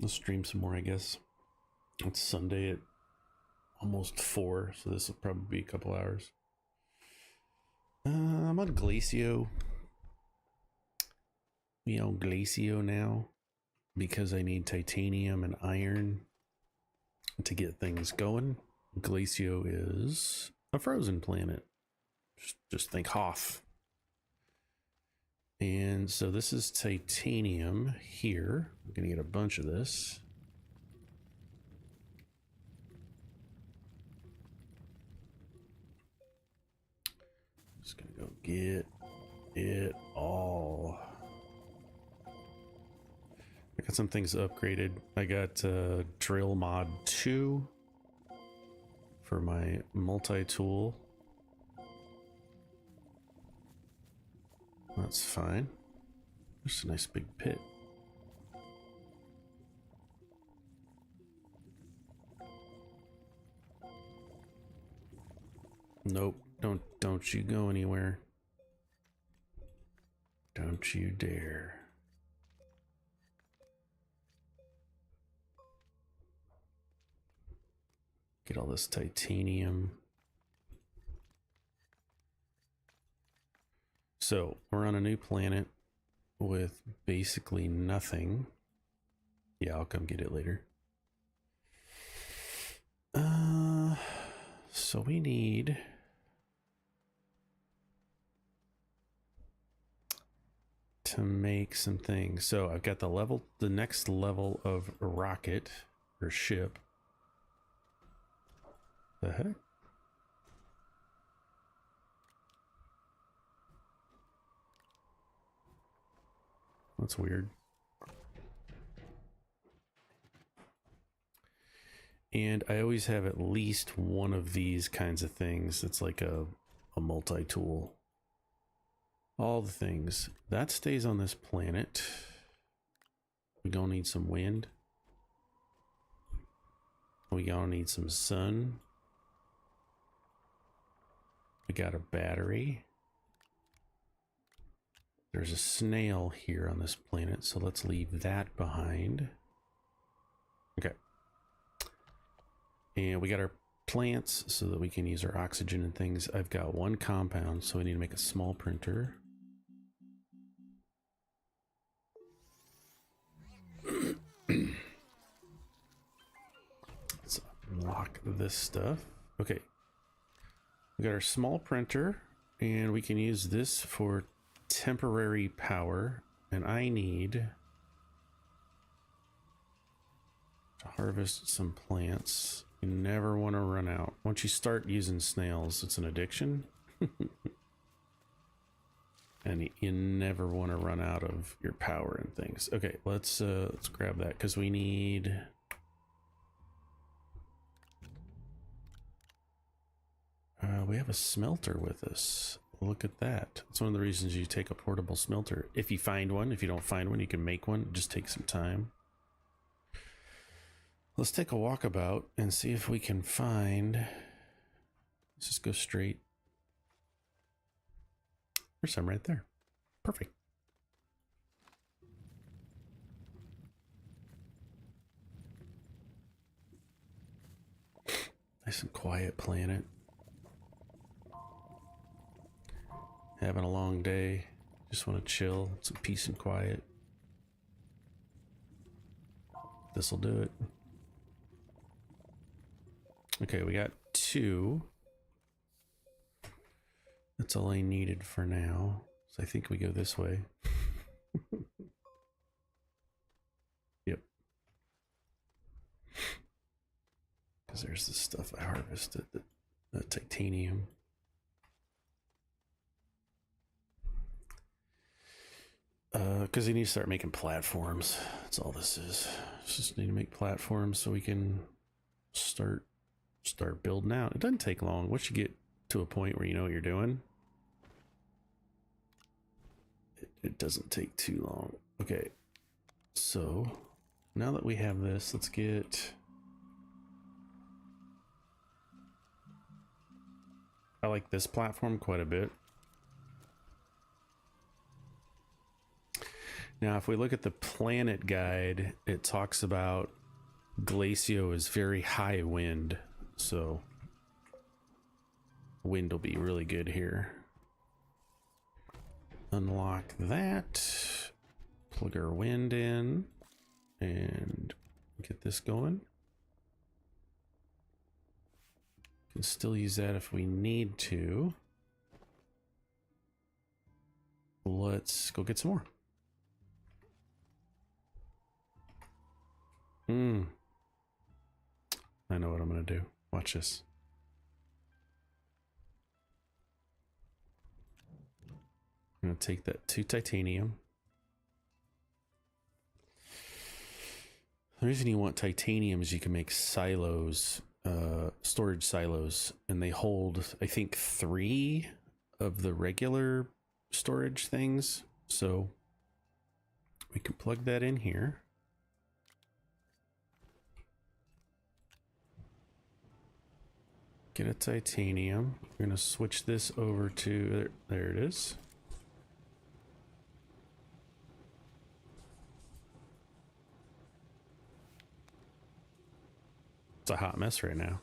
Let's stream some more, I guess. It's Sunday at almost 4, so this will probably be a couple hours. I'm on Glacio. We own Glacio now because I need titanium and iron to get things going. Glacio is a frozen planet. Just think Hoth. And so this is titanium here. I'm gonna get a bunch of this. Just gonna go get it all. I got some things upgraded. I got drill mod 2 for my multi-tool. That's fine. There's a nice big pit. Nope, don't you go anywhere. Don't you dare. Get all this titanium. So we're on a new planet with basically nothing. Yeah, I'll come get it later. So we need to make some things. So I've got the next level of rocket or ship. The heck? That's weird. And I always have at least one of these kinds of things. It's like a multi-tool. All the things. That stays on this planet. We gonna need some wind. We gonna need some sun. We got a battery. There's a snail here on this planet, so let's leave that behind. Okay. And we got our plants so that we can use our oxygen and things. I've got one compound, so we need to make a small printer. Let's unlock this stuff. Okay. We got our small printer, and we can use this for temporary power, and I need to harvest some plants. You never want to run out. Once you start using snails, it's an addiction. And you never want to run out of your power and things. Okay, let's grab that because we need we have a smelter with us. Look at that. That's one of the reasons you take a portable smelter. If you find one, if you don't find one, you can make one. Just take some time. Let's take a walkabout and see if we can find. Let's just go straight. There's some right there. Perfect. Nice and quiet planet. Having a long day. Just want to chill. Some peace and quiet. This'll do it. Okay, we got 2. That's all I needed for now. So I think we go this way. Yep. Because there's the stuff I harvested, the titanium. Because you need to start making platforms. That's all this is. Just need to make platforms so we can start building out. It doesn't take long. Once you get to a point where you know what you're doing, it doesn't take too long. Okay, so now that we have this, let's get. I like this platform quite a bit. Now, if we look at the planet guide, it talks about Glacio is very high wind, so wind will be really good here. Unlock that, plug our wind in, and get this going. Can still use that if we need to. Let's go get some more. I know what I'm gonna do. Watch this. I'm gonna take that 2 titanium. The reason you want titanium is you can make silos, storage silos, and they hold, I think, 3 of the regular storage things. So we can plug that in here. Get a titanium. We're gonna switch this over to, there it is. It's a hot mess right now.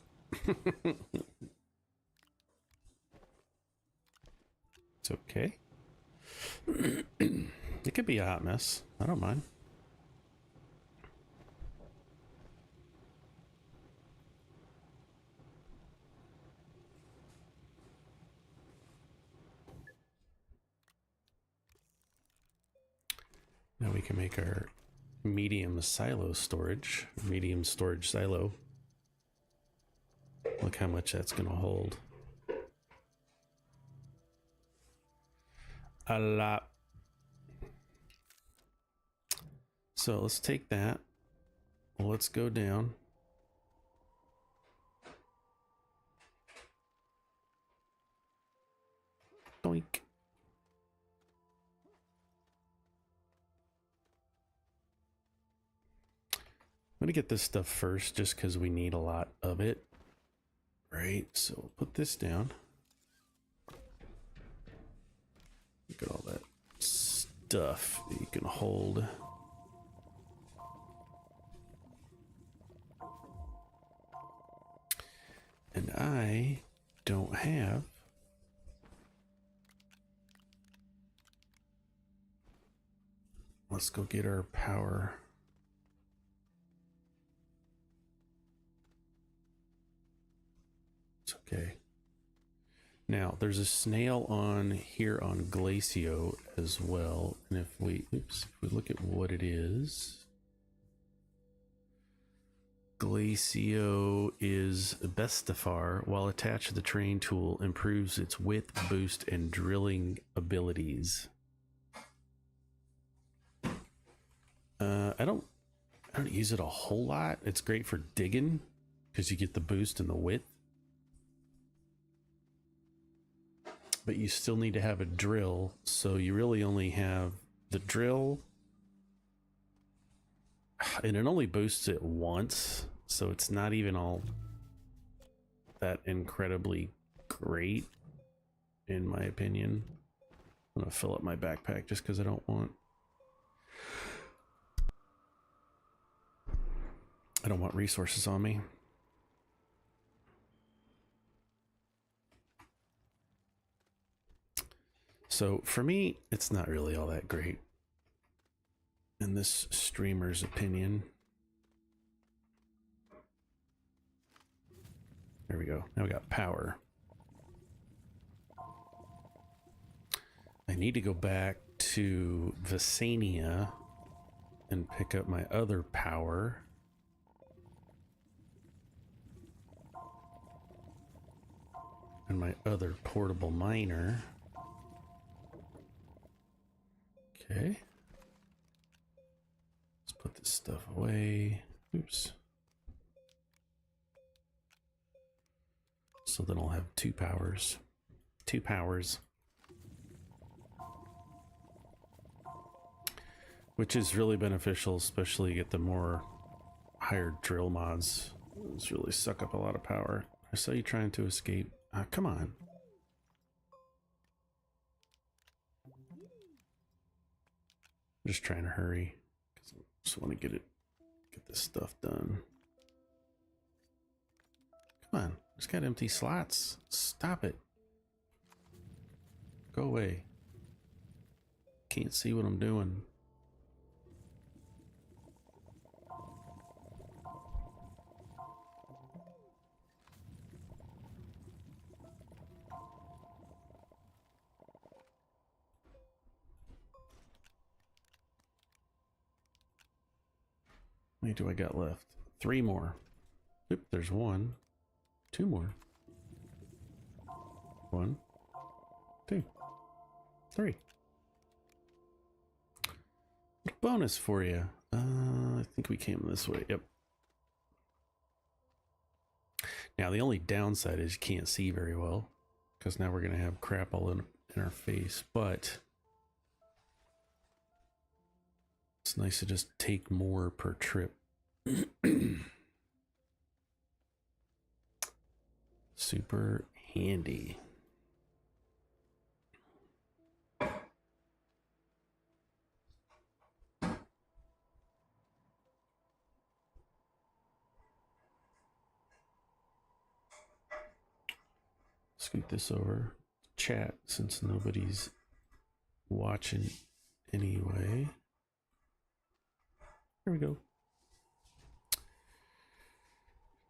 It's okay. It could be a hot mess. I don't mind. Now we can make our medium silo storage, medium storage silo. Look how much that's going to hold. A lot. So let's take that. Let's go down. Doink. I'm going to get this stuff first just because we need a lot of it. Right, so we'll put this down. Look at all that stuff that you can hold. And I don't have let's go get our power. It's okay. Now there's a snail on here on Glacio as well, and if we look at what it is, Glacio is Bestifar, while attached to the terrain tool, improves its width, boost, and drilling abilities. I don't use it a whole lot. It's great for digging because you get the boost and the width. But you still need to have a drill, so you really only have the drill, and it only boosts it once, so it's not even all that incredibly great, in my opinion. I'm gonna fill up my backpack just because I don't want resources on me. So for me, it's not really all that great, in this streamer's opinion. There we go. Now we got power. I need to go back to Visania and pick up my other power. And my other portable miner. Okay. Let's put this stuff away. Oops. So then I'll have 2 powers. 2 powers. Which is really beneficial, especially get the more higher drill mods. Those really suck up a lot of power. I saw you trying to escape. Come on. I'm just trying to hurry because I just want to get this stuff done. Come on, just got empty slots. Stop it. Go away. Can't see what I'm doing. How many do I got left? 3 more. Oop, there's 1. 2 more. 1, 2, 3. Bonus for you. I think we came this way. Yep. Now the only downside is you can't see very well because now we're gonna have crap all in our face, but it's nice to just take more per trip. Super handy. Scoot this over. Chat since nobody's watching anyway. There we go.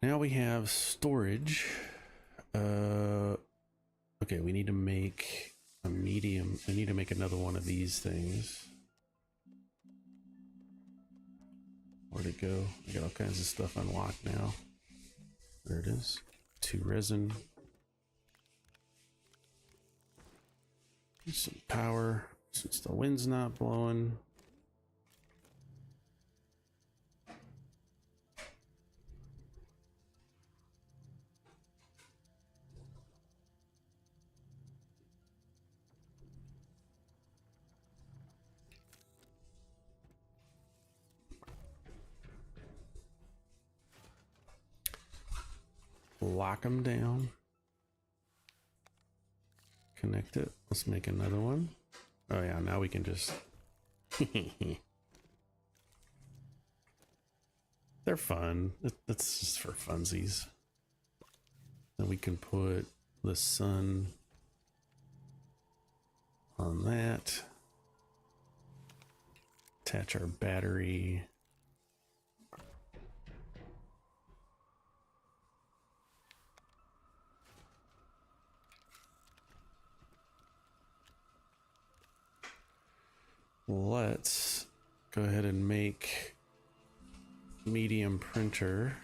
Now we have storage. Okay, we need to make a medium. I need to make another one of these things. Where'd it go? I got all kinds of stuff unlocked now. There it is. 2 resin. Some power since the wind's not blowing. Lock them down. Connect it. Let's make another one. Oh yeah, now we can just they're fun. That's just for funsies. Then we can put the sun on that. Attach our battery. Let's go ahead and make medium printer.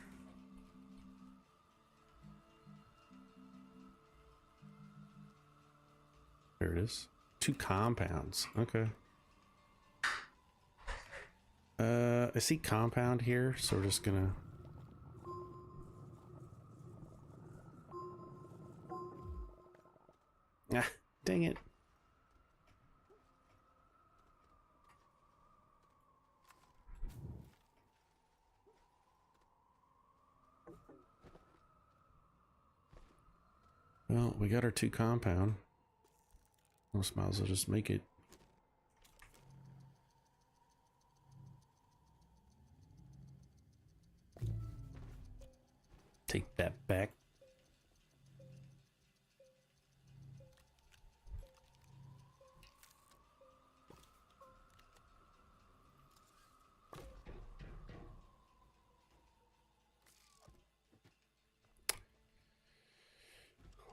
There it is. 2 compounds. Okay. I see compound here, so we're just gonna dang it. Well, we got our 2 compound. Most might as well just make it. Take that back.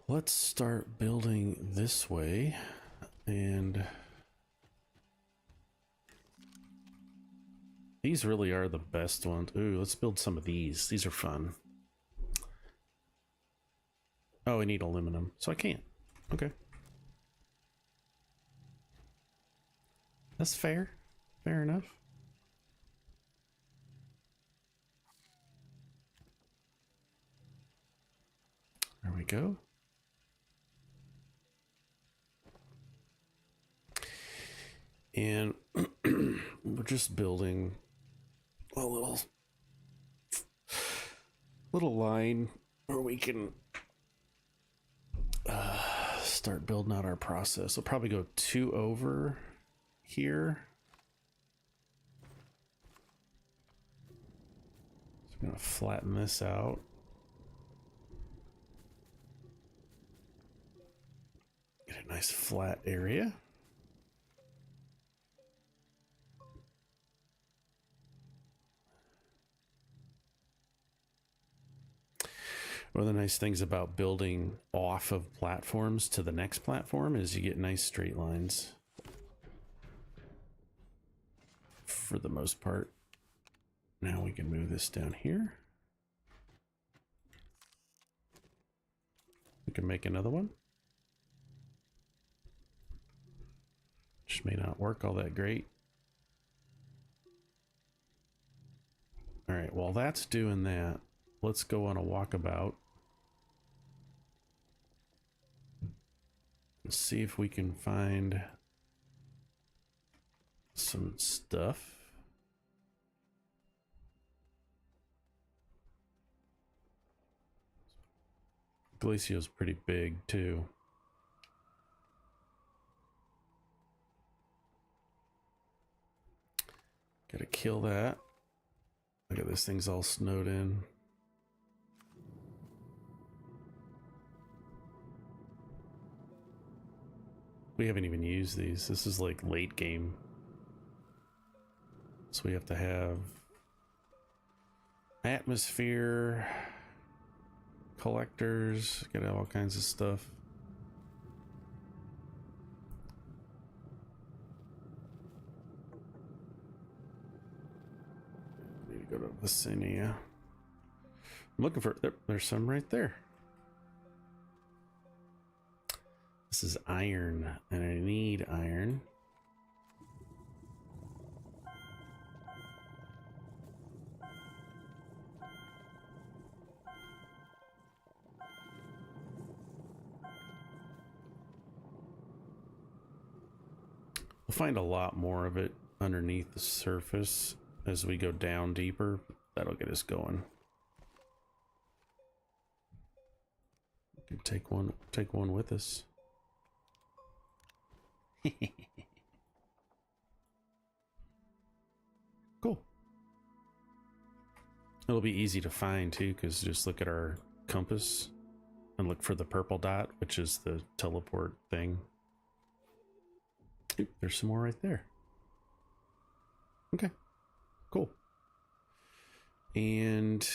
Let's start building this way, and these really are the best ones. Ooh, let's build some of these. These are fun. Oh, I need aluminum, so I can't. Okay. That's fair. Fair enough. There we go. And we're just building a little line where we can start building out our process. We'll probably go 2 over here I'm gonna flatten this out. Get a nice flat area. One of the nice things about building off of platforms to the next platform is you get nice straight lines. For the most part. Now we can move this down here. We can make another one. Which may not work all that great. All right, while that's doing that, let's go on a walkabout. And see if we can find some stuff. Glacio's pretty big too. Gotta kill that. Look at this thing's all snowed in. We haven't even used these. This is like late game. So we have to have atmosphere, collectors, get all kinds of stuff. Need to go to Vicinity. I'm looking for, there's some right there. This is iron, and I need iron. We'll find a lot more of it underneath the surface as we go down deeper. That'll get us going. We can take one with us. Cool. It'll be easy to find too, because just look at our compass and look for the purple dot, which is the teleport thing. Ooh, there's some more right there. Okay, cool. And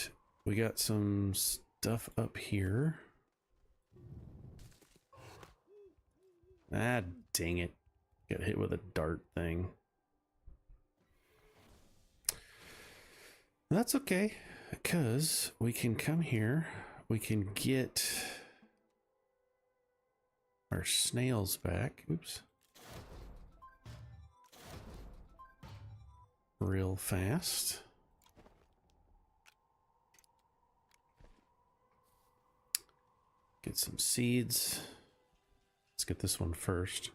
we got some stuff up here. Ah, dang it. Got hit with a dart thing. That's okay, because we can come here. We can get our snails back. Oops. Real fast. Get some seeds. Let's get this one first.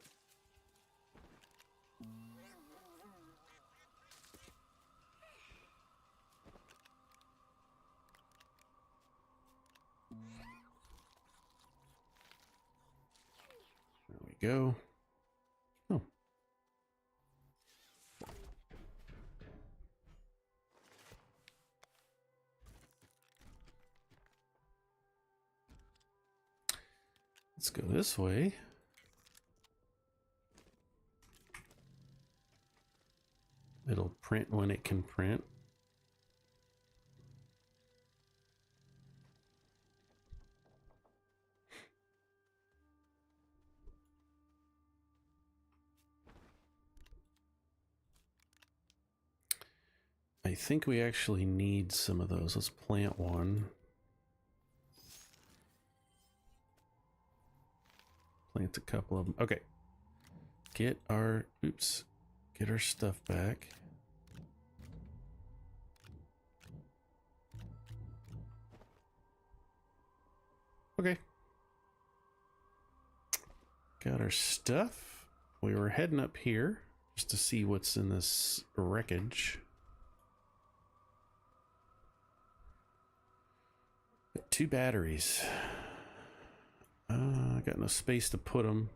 There we go. Oh. Let's go this way. It'll print when it can print. I think we actually need some of those. Let's plant one. Plant a couple of them. Okay. Get our, oops, get our stuff back. Okay. Got our stuff. We were heading up here just to see what's in this wreckage. Got 2 batteries. I got no space to put them.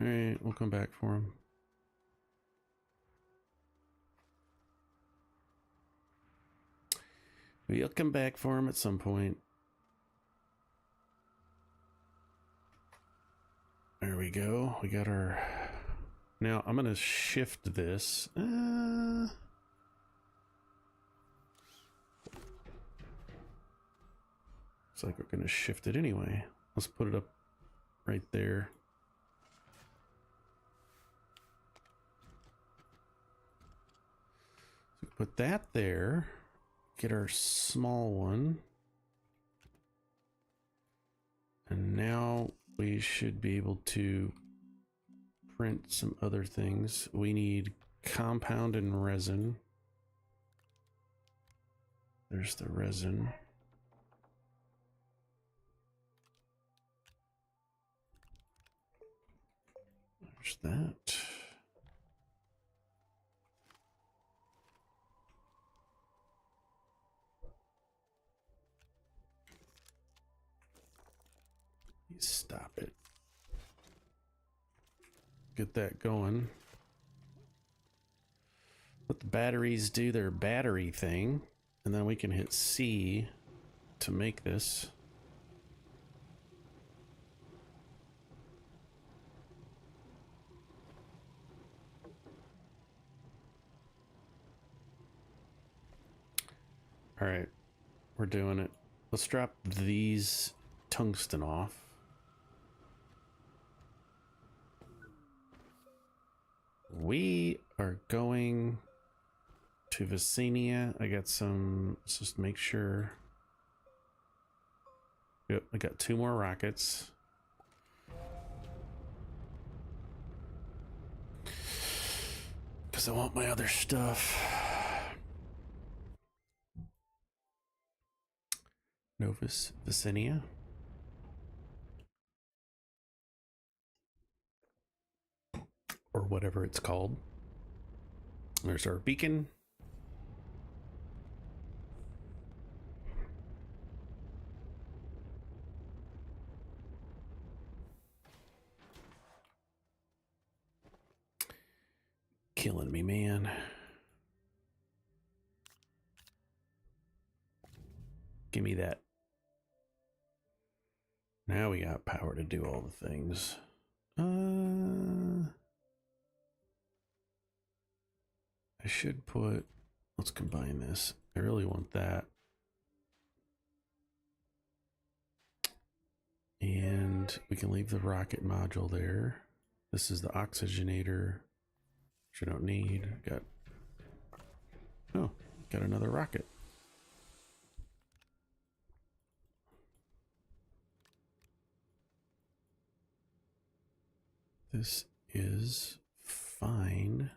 All right, we'll come back for them. We'll come back for him at some point. There we go. We got our... Now, I'm going to shift this. Looks like we're going to shift it anyway. Let's put it up right there. So put that there. Get our small one. And now we should be able to print some other things. We need compound and resin. There's the resin. There's that. Stop it. Get that going. Let the batteries do their battery thing, and then we can hit C to make this. All right, we're doing it. Let's drop these tungsten off. We are going to Vicenia. I got some, let's just make sure. Yep, I got 2 more rockets. Because I want my other stuff. Novus Vicenia. Or whatever it's called. There's our beacon. Killing me, man. Give me that. Now we got power to do all the things. I should put, let's combine this. I really want that. And we can leave the rocket module there. This is the oxygenator, which I don't need. Got, oh, got another rocket. This is fine.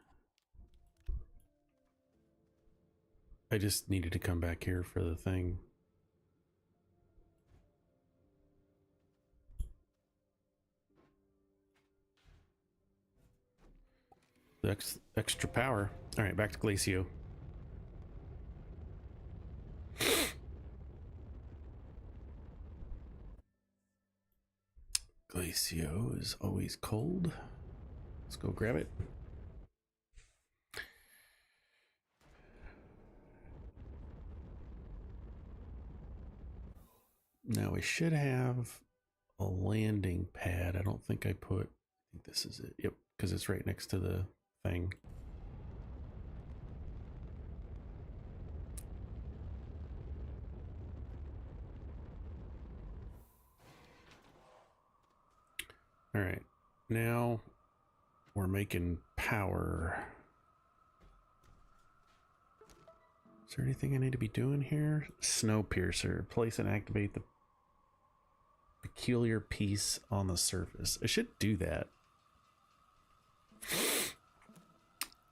I just needed to come back here for the thing. The extra power. All right, back to Glacio. Glacio is always cold. Let's go grab it. Now we should have a landing pad. I don't think I put, I think this is it. Yep, because it's right next to the thing. All right, now we're making power. Is there anything I need to be doing here? Snowpiercer. Place and activate the peculiar piece on the surface. I should do that.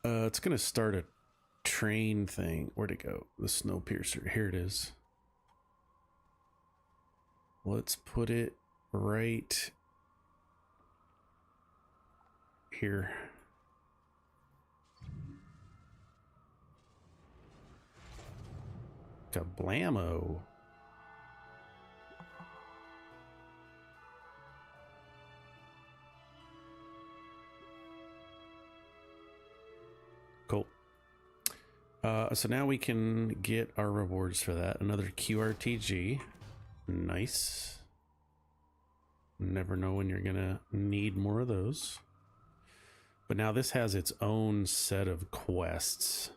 It's gonna start a train thing. Where'd it go? The Snowpiercer. Here it is. Let's put it right here. Kablamo. Cool. So now we can get our rewards for that. Another QRTG. Nice. Never know when you're gonna need more of those. But now this has its own set of quests.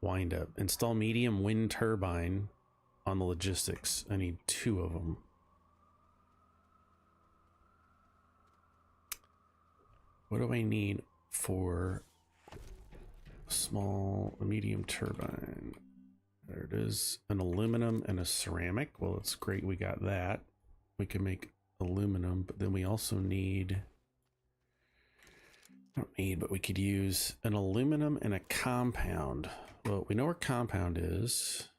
Wind up. Install medium wind turbine on the logistics. I need 2 of them. What do I need for a medium turbine? There it is. An aluminum and a ceramic. Well, it's great we got that. We can make aluminum, but then we also need... but we could use an aluminum and a compound. Well, we know where compound is.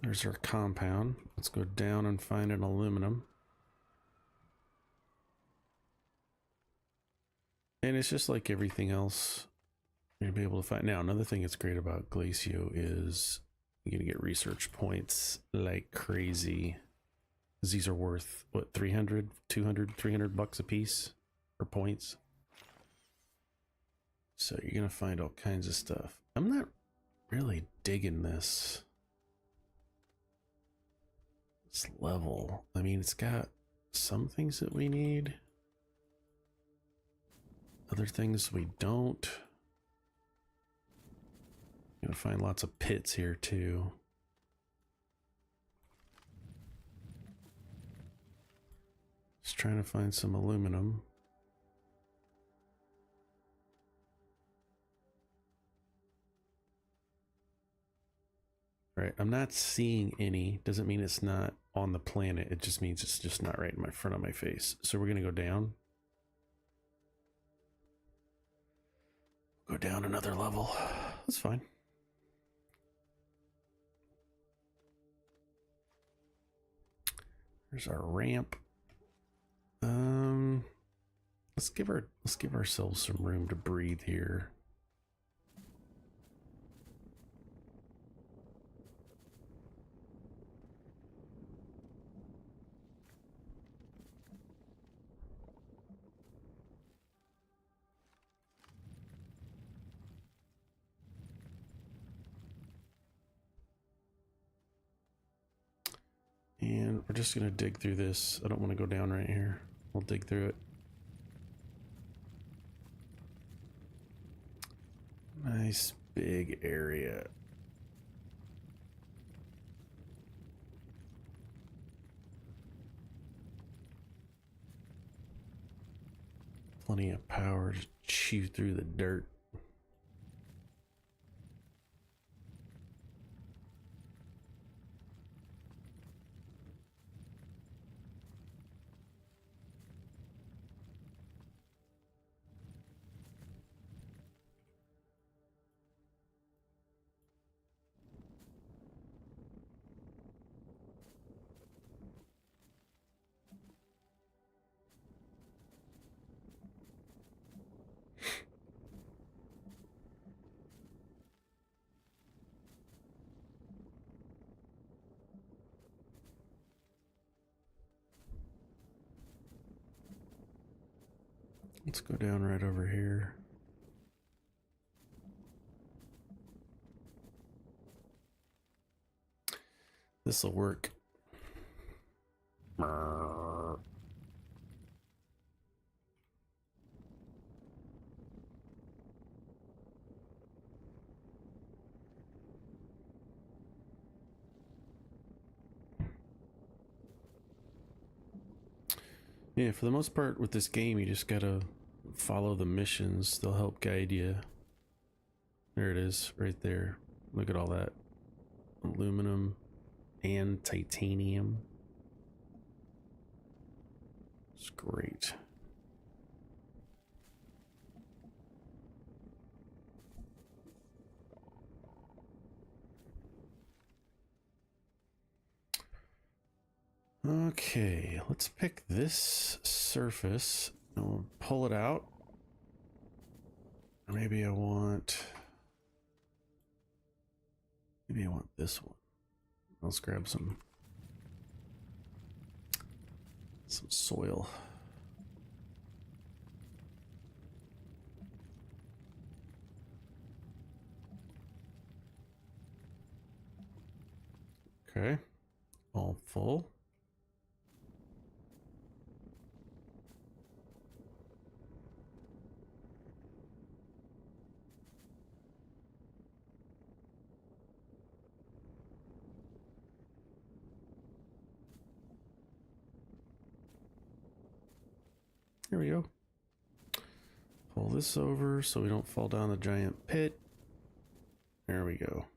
There's our compound. Let's go down and find an aluminum. And it's just like everything else. You'll be able to find. Now, another thing that's great about Glacio is you're going to get research points like crazy. Because these are worth, what, 300, 200, 300 bucks a piece for points. So you're going to find all kinds of stuff. I'm not really digging this level. I mean, it's got some things that we need. Other things we don't. Gonna find lots of pits here too. Just trying to find some aluminum. Right, I'm not seeing any. Doesn't mean it's not on the planet. It just means it's just not right in front of my face. So we're gonna go down. Go down another level. That's fine. There's our ramp. Let's give ourselves some room to breathe here. And we're just going to dig through this. I don't want to go down right here. We'll dig through it. Nice big area. Plenty of power to chew through the dirt. Let's go down right over here. This'll work. Yeah, for the most part with this game, you just gotta follow the missions. They'll help guide you. There it is, right there. Look at all that. Aluminum and titanium. It's great. Okay, let's pick this surface and we'll pull it out. Or maybe I want this one. Let's grab some soil. Okay, all full. Here we go. Pull this over so we don't fall down the giant pit. There we go.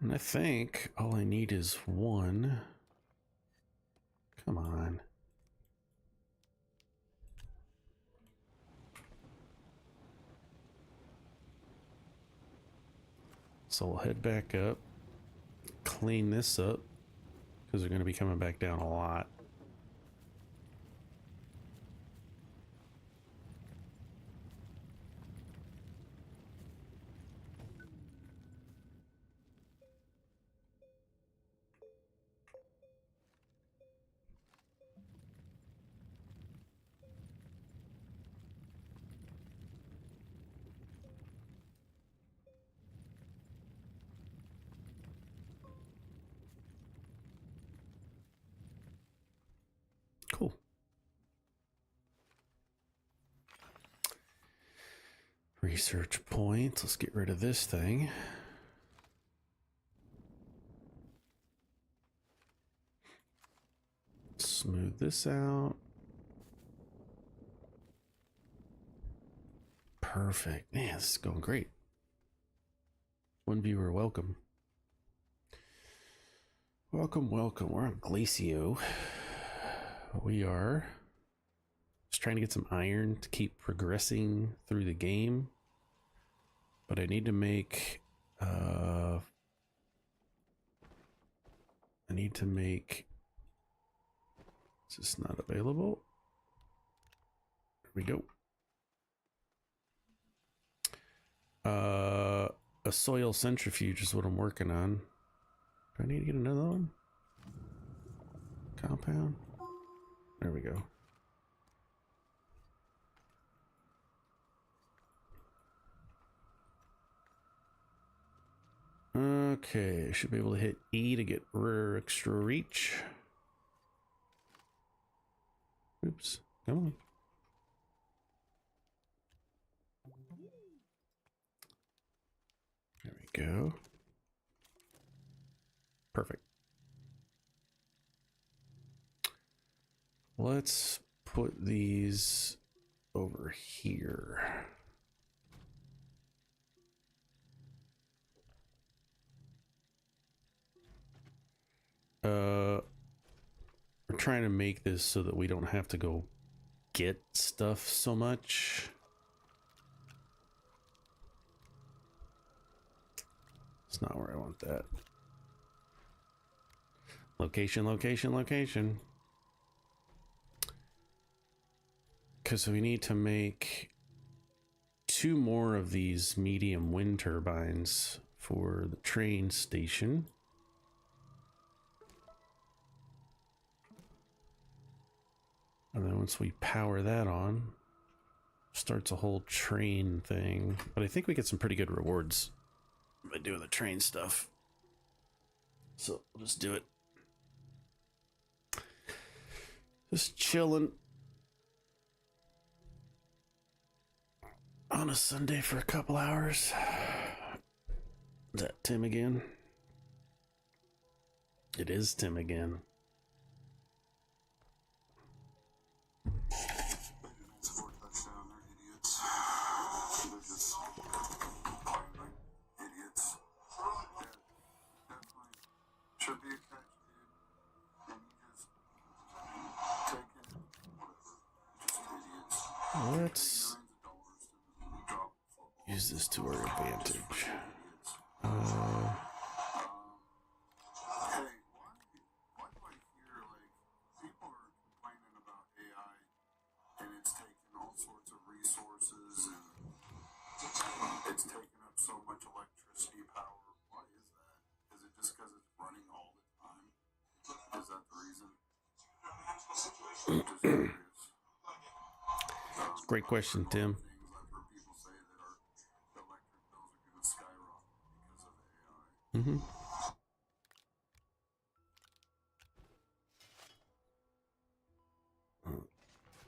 And I think all I need is one. Come on. So we'll head back up, clean this up, because they're going to be coming back down a lot. Cool. Research points. Let's get rid of this thing. Smooth this out. Perfect. Man, this is going great. One viewer, welcome. Welcome, welcome. We're on Glacio. We are just trying to get some iron to keep progressing through the game. But I need to make is this not available? There we go. A soil centrifuge is what I'm working on. Do I need to get another one? Compound? There we go. Okay, I should be able to hit E to get extra reach. Oops, come on. There we go. Perfect. Let's put these over here. We're trying to make this so that we don't have to go get stuff so much. It's not where I want that. Location, location, location. Because we need to make 2 more of these medium wind turbines for the train station. And then once we power that on, starts a whole train thing. But I think we get some pretty good rewards by doing the train stuff. So we'll just do it. Just chilling on a Sunday for a couple hours. Is that Tim again? It is Tim again. Should be a catch, dude. And you just use this to our advantage. It's taking up so much electricity power. Why is that? Is it just because it's running all the time? Is that the reason? Great question, Tim. I've heard people say that our electric bills are going to skyrocket because of AI. Mm-hmm.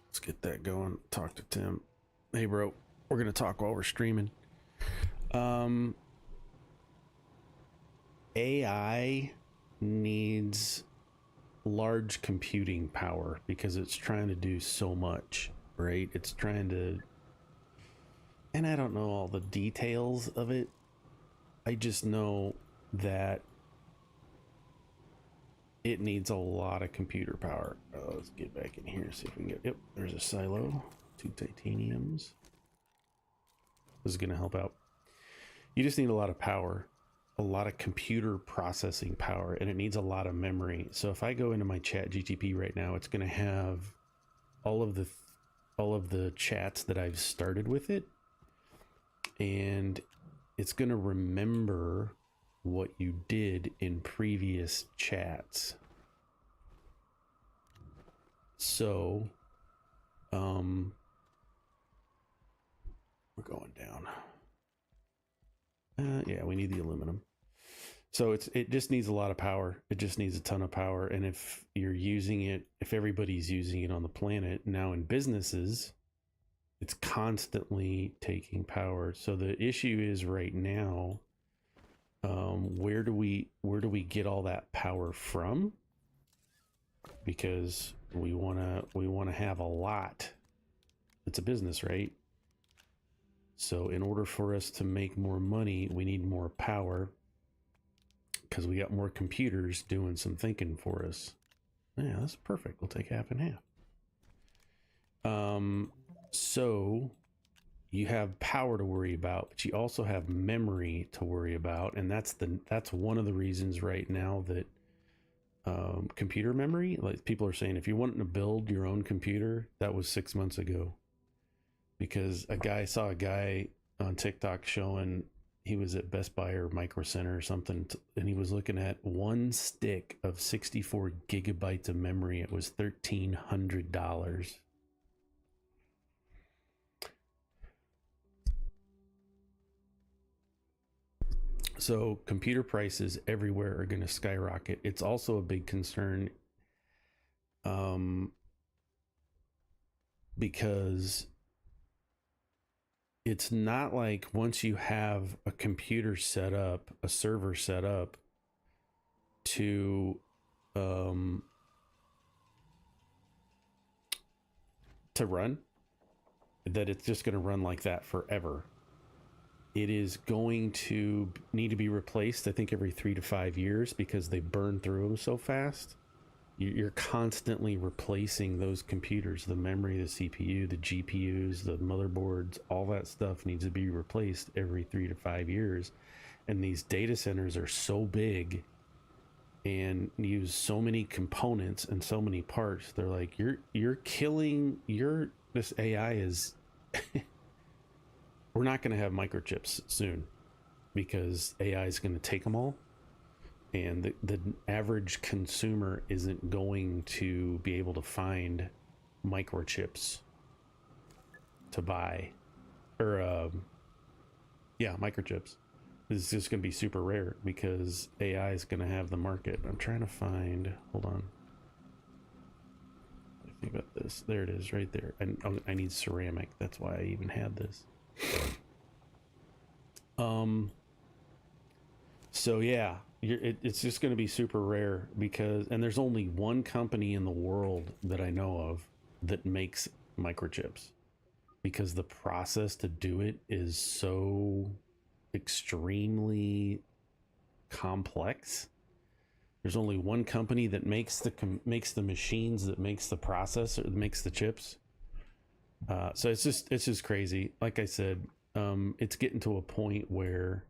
Let's get that going. Talk to Tim. Hey, bro. We're going to talk while we're streaming. AI needs large computing power because it's trying to do so much, right? It's trying to, and I don't know all the details of it. I just know that it needs a lot of computer power. Let's get back in here, see if we can get, yep, there's a silo, 2 titaniums. This is going to help out. You just need a lot of power, a lot of computer processing power, and it needs a lot of memory. So if I go into my chat GTP right now, it's going to have all of the chats that I've started with it, and it's going to remember what you did in previous chats. So we're going down. Yeah, we need the aluminum. So it just needs a lot of power. It just needs a ton of power. And if you're using it, if everybody's using it on the planet now in businesses, it's constantly taking power. So the issue is right now, where do we get all that power from? Because we want to have a lot. It's a business, right? So in order for us to make more money, we need more power because we got more computers doing some thinking for us. Yeah, that's perfect. We'll take half and half. So you have power to worry about, but you also have memory to worry about. And that's one of the reasons right now that computer memory, like people are saying, if you want to build your own computer, that was 6 months ago. Because I saw a guy on TikTok showing, he was at Best Buy or Micro Center or something, and he was looking at one stick of 64 gigabytes of memory. It was $1,300. So computer prices everywhere are going to skyrocket. It's also a big concern because it's not like once you have a computer set up, a server set up to run, that it's just going to run like that forever. It is going to need to be replaced, I think, every 3 to 5 years because they burn through them so fast. You're constantly replacing those computers, the memory, the CPU, the GPUs, the motherboards, all that stuff needs to be replaced every 3 to 5 years. And these data centers are so big and use so many components and so many parts. They're like, you're killing this AI is we're not going to have microchips soon because AI is going to take them all. And the average consumer isn't going to be able to find microchips to buy. Or, microchips. This is just going to be super rare because AI is going to have the market. I'm trying to find, hold on. Think about this. There it is right there. And I need ceramic. That's why I even had this. So yeah, it's just going to be super rare because, and there's only one company in the world that I know of that makes microchips because the process to do it is so extremely complex. There's only one company that makes the machines, that makes the processor, that makes the chips. So it's just crazy. Like I said, it's getting to a point where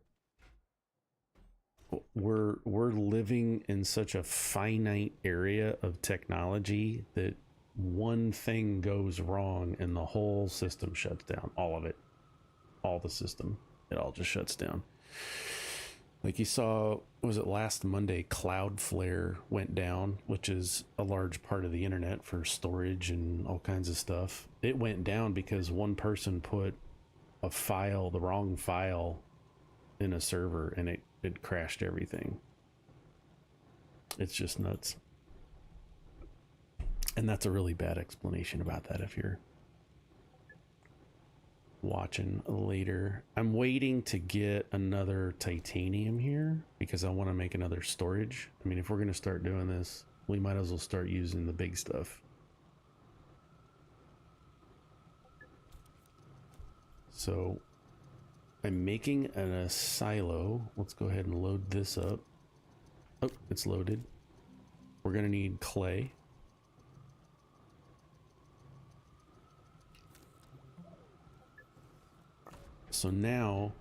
we're living in such a finite area of technology that one thing goes wrong and the whole system shuts down. All of it, all the system, it all just shuts down. Like you saw, was it last Monday, Cloudflare went down, which is a large part of the internet for storage and all kinds of stuff. It went down because one person put a file, the wrong file, in a server, and it crashed everything. It's just nuts. And that's a really bad explanation about that if you're watching later. I'm waiting to get another titanium here because I want to make another storage. I mean, if we're going to start doing this, we might as well start using the big stuff. So I'm making a silo. Let's go ahead and load this up. Oh, it's loaded. We're going to need clay. So now,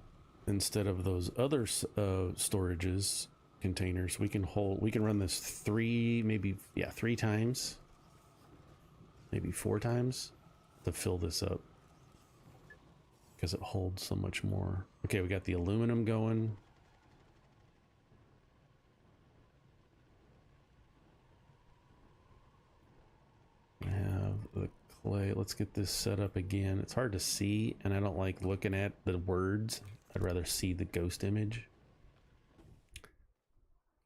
instead of those other storages containers, we can run this three times, maybe 4 times to fill this up because it holds so much more. Okay, we got the aluminum going. We have the clay. Let's get this set up again. It's hard to see, and I don't like looking at the words. I'd rather see the ghost image.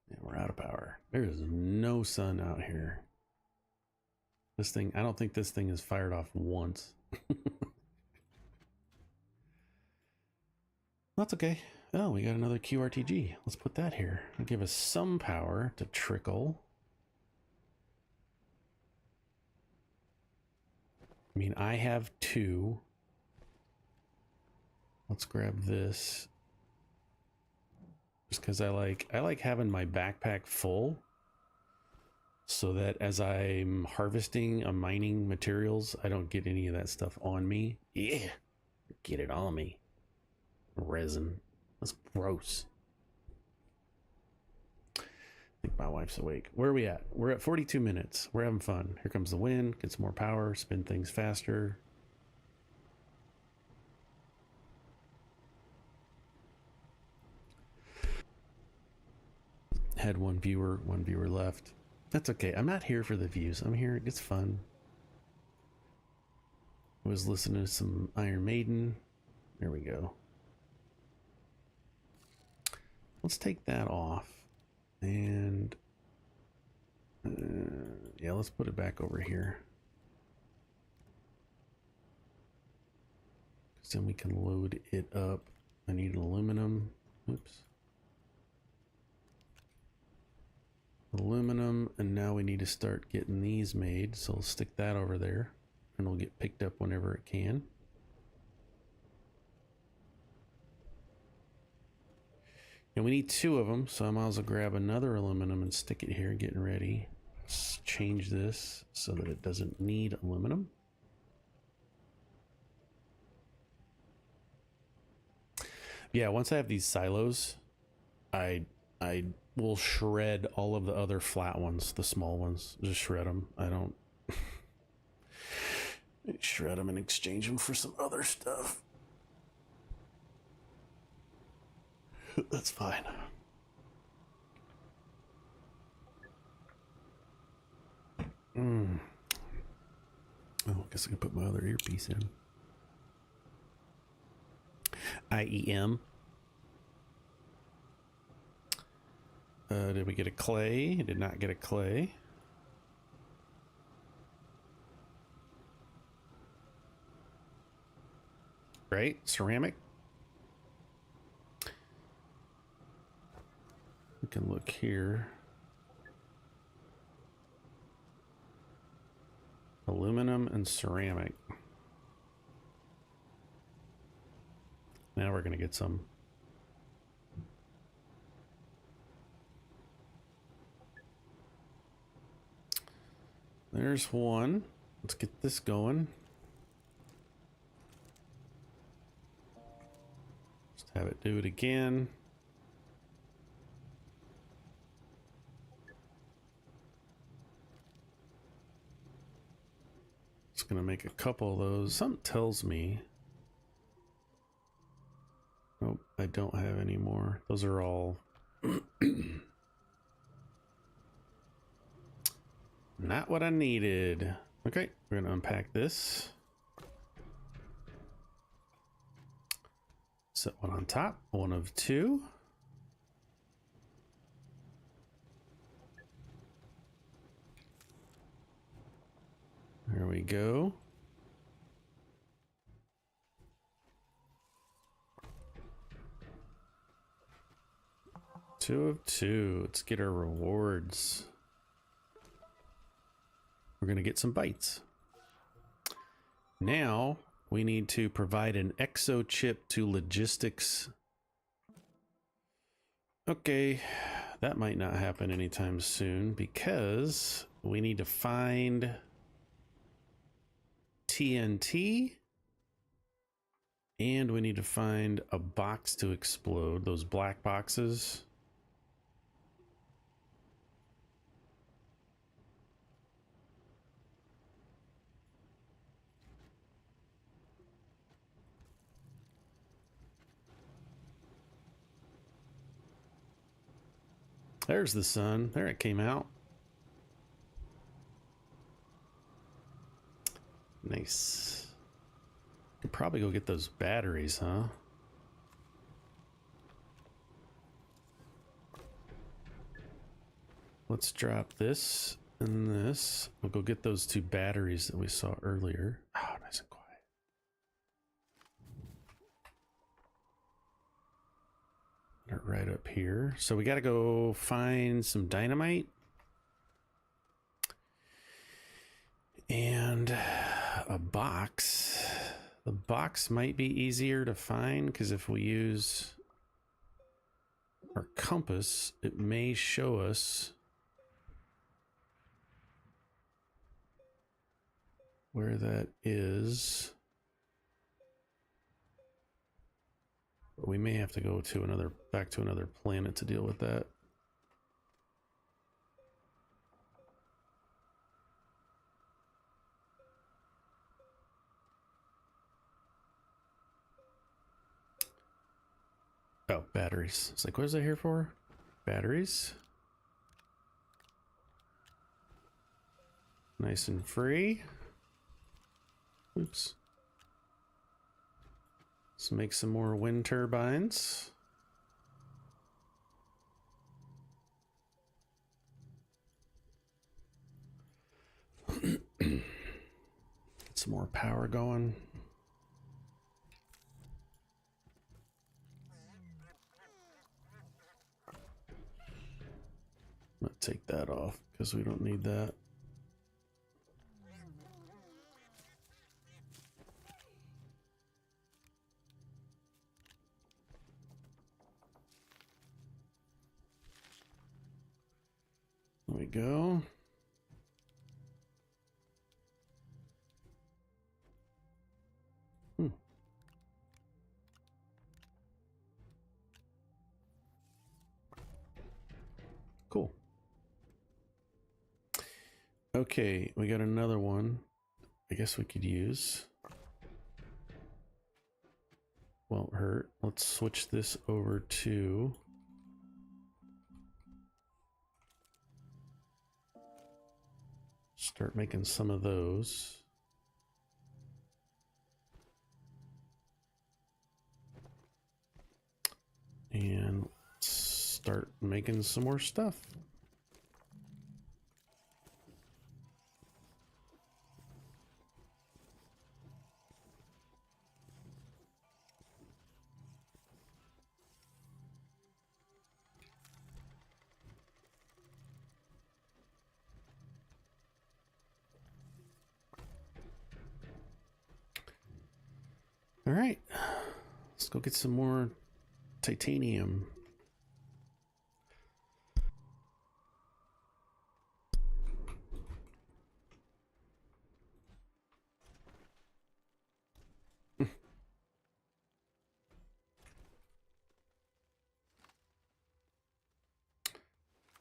And we're out of power. There is no sun out here. This thing, I don't think this thing is fired off once. That's okay. Oh, we got another QRTG. Let's put that here. It'll give us some power to trickle. I mean, I have 2. Let's grab this. Just because I like having my backpack full so that as I'm harvesting, I'm mining materials, I don't get any of that stuff on me. Yeah, get it on me. Resin. That's gross. I think my wife's awake. Where are we at? We're at 42 minutes. We're having fun. Here comes the wind. Get some more power. Spin things faster. Had one viewer left. That's okay. I'm not here for the views. I'm here. It's fun. I was listening to some Iron Maiden. There we go. Let's take that off. And yeah, let's put it back over here. Because then we can load it up. I need aluminum. Oops. Aluminum, and now we need to start getting these made. So we'll stick that over there, and it'll get picked up whenever it can. And we need 2 of them, so I might as well grab another aluminum and stick it here, getting ready. Let's change this so that it doesn't need aluminum. Yeah, once I have these silos, I will shred all of the other flat ones, the small ones. Just shred them. I don't shred them and exchange them for some other stuff. That's fine. Oh, I guess I can put my other earpiece in. IEM. Did we get a clay? Did not get a clay. Right? Ceramic. We can look here. Aluminum and ceramic. Now we're going to get some. There's one. Let's get this going. Have it do it again. It's gonna make a couple of those. Something tells me. Nope, I don't have any more. Those are all not what I needed. Okay, we're gonna unpack this. Set one on top, one of two. There we go. Two of two. Let's get our rewards. We're going to get some bites. Now we need to provide an exo chip to logistics. Okay, that might not happen anytime soon because we need to find TNT and we need to find a box to explode, those black boxes. There's the sun. There it came out. Nice. Could probably go get those batteries, huh? Let's drop this and this. We'll go get those two batteries that we saw earlier. Oh, nice and quiet. Put it right up here. So we got to go find some dynamite. And a box. The box might be easier to find because if we use our compass, it may show us where that is. But we may have to go to back to another planet to deal with that. Oh, batteries. It's like, what is that here for? Batteries. Nice and free. Oops. Let's make some more wind turbines. Get some more power going. I'm gonna take that off because we don't need that. There we go. Cool. Okay, we got another one. I guess we could use. Won't hurt. Let's switch this over to start making some of those. And start making some more stuff. All right, let's go get some more titanium.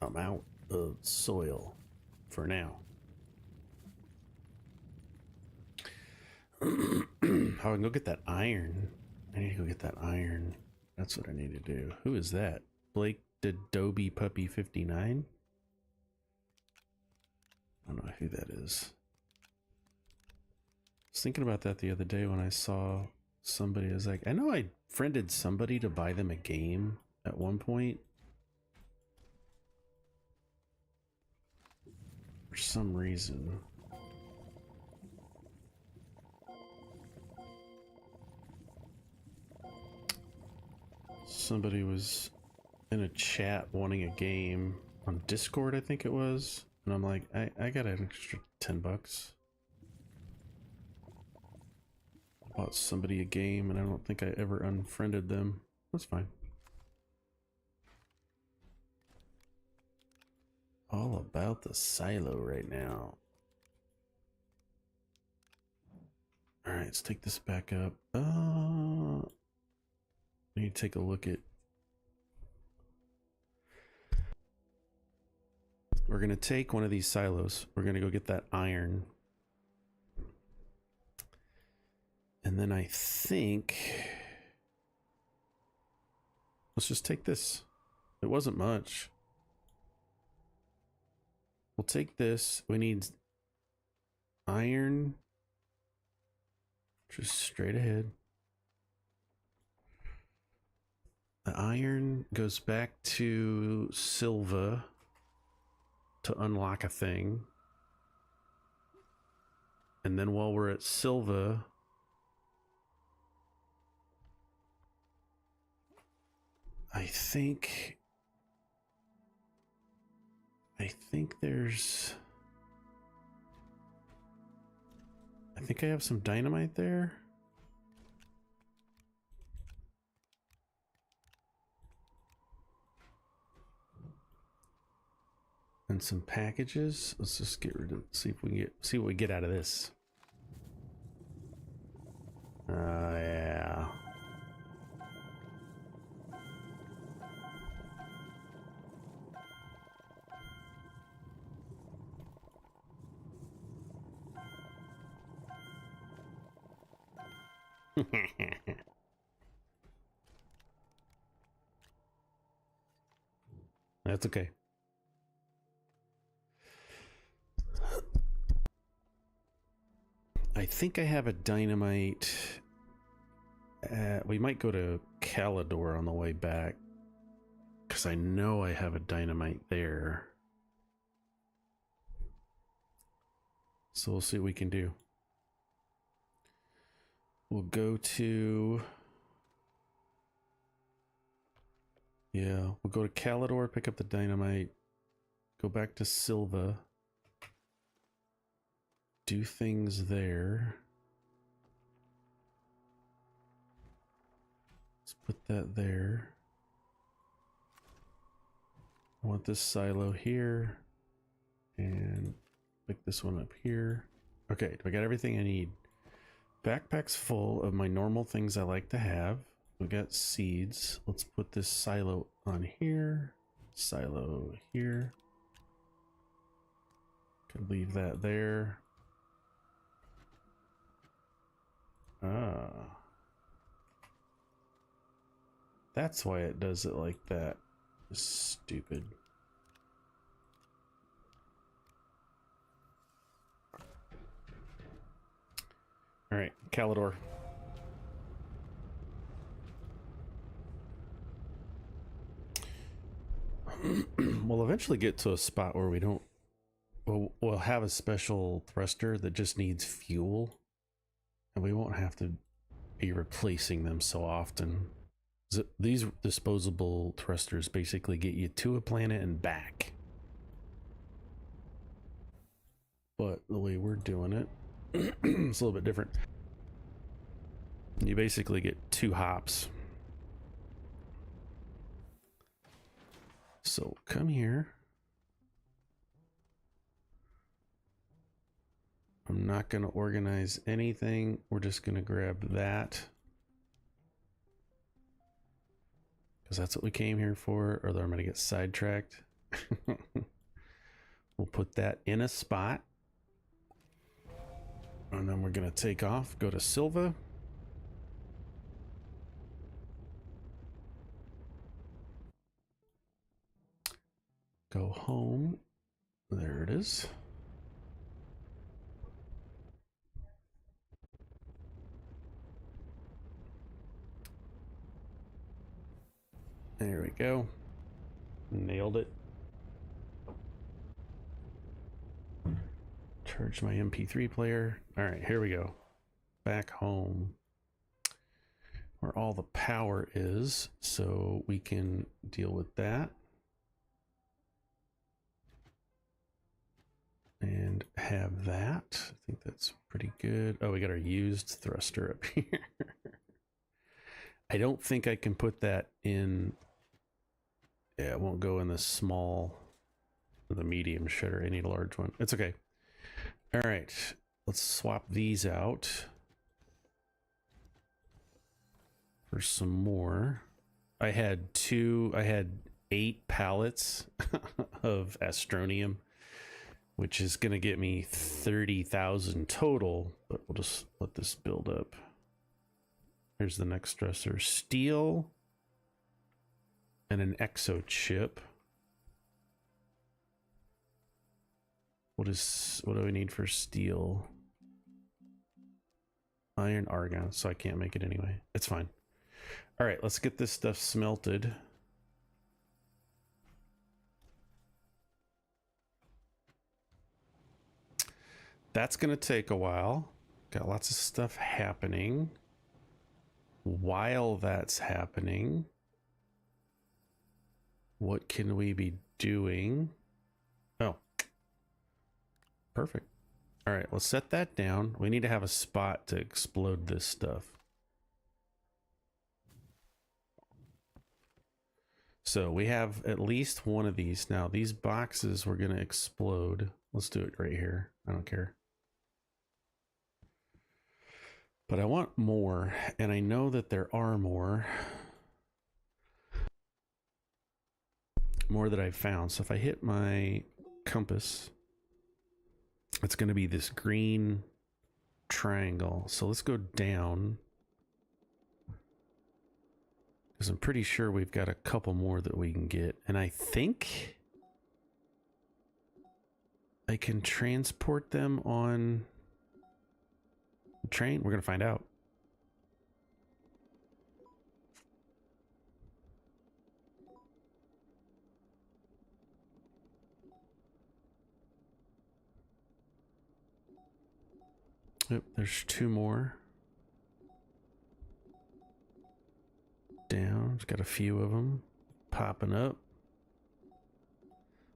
I'm out of soil for now. How I can go get that iron? I need to go get that iron. That's what I need to do. Who is that? Blake Adobe Puppy 59? I don't know who that is. I was thinking about that the other day when I saw somebody. I was like, I know I friended somebody to buy them a game at one point. For some reason. Somebody was in a chat wanting a game on Discord, I think it was. And I'm like, I got an extra $10. Bought somebody a game and I don't think I ever unfriended them. That's fine. All about the silo right now. All right, let's take this back up. I need to take a look at. We're gonna take one of these silos. We're gonna go get that iron. And then I think let's just take this. It wasn't much. We'll take this. We need iron. Just straight ahead. The iron goes back to Silva to unlock a thing. And then while we're at Silva, I think there's, I think I have some dynamite there. And some packages. Let's just get rid of, see if we can see what we get out of this. Yeah. That's okay. I think I have a dynamite. We might go to Calidor on the way back, because I know I have a dynamite there. So we'll see what we can do. We'll go to... Yeah, we'll go to Calidor, pick up the dynamite, go back to Silva, do things there. Let's put that there. I want this silo here, and pick this one up here. Okay, I got everything I need. Backpack's full of my normal things I like to have. We got seeds. Let's put this silo on here. Silo here. Could leave that there. Ah. That's why it does it like that. Stupid. All right, Calidor. We'll eventually get to a spot where we don't. We'll have a special thruster that just needs fuel, and we won't have to be replacing them so often. These disposable thrusters basically get you to a planet and back. But the way we're doing it, it's a little bit different. You basically get 2 hops. So come here. I'm not going to organize anything. We're just going to grab that, because that's what we came here for, or I'm going to get sidetracked. We'll put that in a spot. And then we're going to take off, go to Silva. Go home. There it is. There we go. Nailed it. Charge my MP3 player. All right, here we go. Back home where all the power is, so we can deal with that. And have that. I think that's pretty good. Oh, we got our used thruster up here. I don't think I can put that in. Yeah, it won't go in the small, the medium shredder. I need a large one. It's okay. All right, let's swap these out for some more. I had 8 pallets of Astronium, which is going to get me 30,000 total, but we'll just let this build up. Here's the next stressor. Steel and an exo chip. What do we need for steel? Iron, argon, so I can't make it anyway. It's fine. All right, let's get this stuff smelted. That's gonna take a while. Got lots of stuff happening. While that's happening, what can we be doing? Oh, perfect. All right, let's set that down. We need to have a spot to explode this stuff. So we have at least one of these. Now these boxes we're gonna explode. Let's do it right here. I don't care. But I want more, and I know that there are more that I've found. So if I hit my compass, it's going to be this green triangle. So let's go down, because I'm pretty sure we've got a couple more that we can get. And I think I can transport them on the train. We're going to find out. Yep, there's 2 more. Down, it's got a few of them popping up.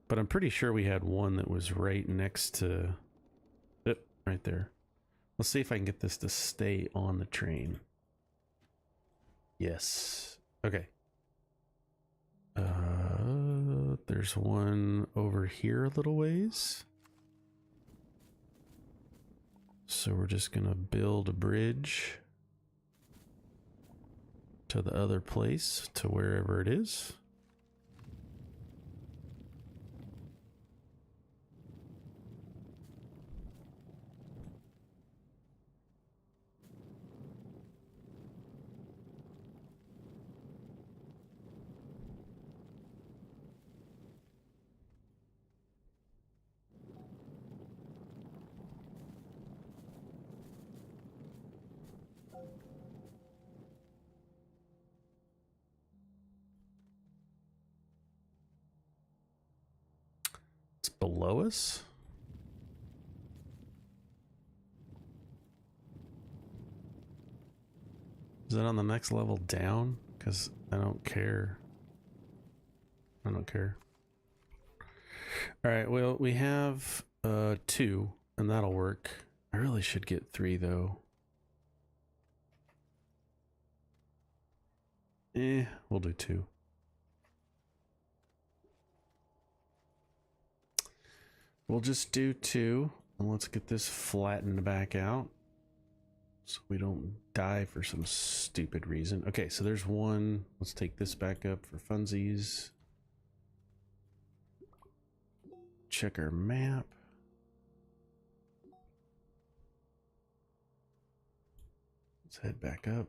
But I'm pretty sure we had one that was right next to it, right there. Let's see if I can get this to stay on the train. Yes. Okay. There's one over here a little ways. So we're just gonna build a bridge to the other place, to wherever it is. Below us? Is that on the next level down? Because I don't care. I don't care. All right, well, we have 2, and that'll work. I really should get 3 though. We'll do 2. We'll just do 2, and let's get this flattened back out so we don't die for some stupid reason. Okay, so there's 1. Let's take this back up for funsies. check our map. Let's head back up.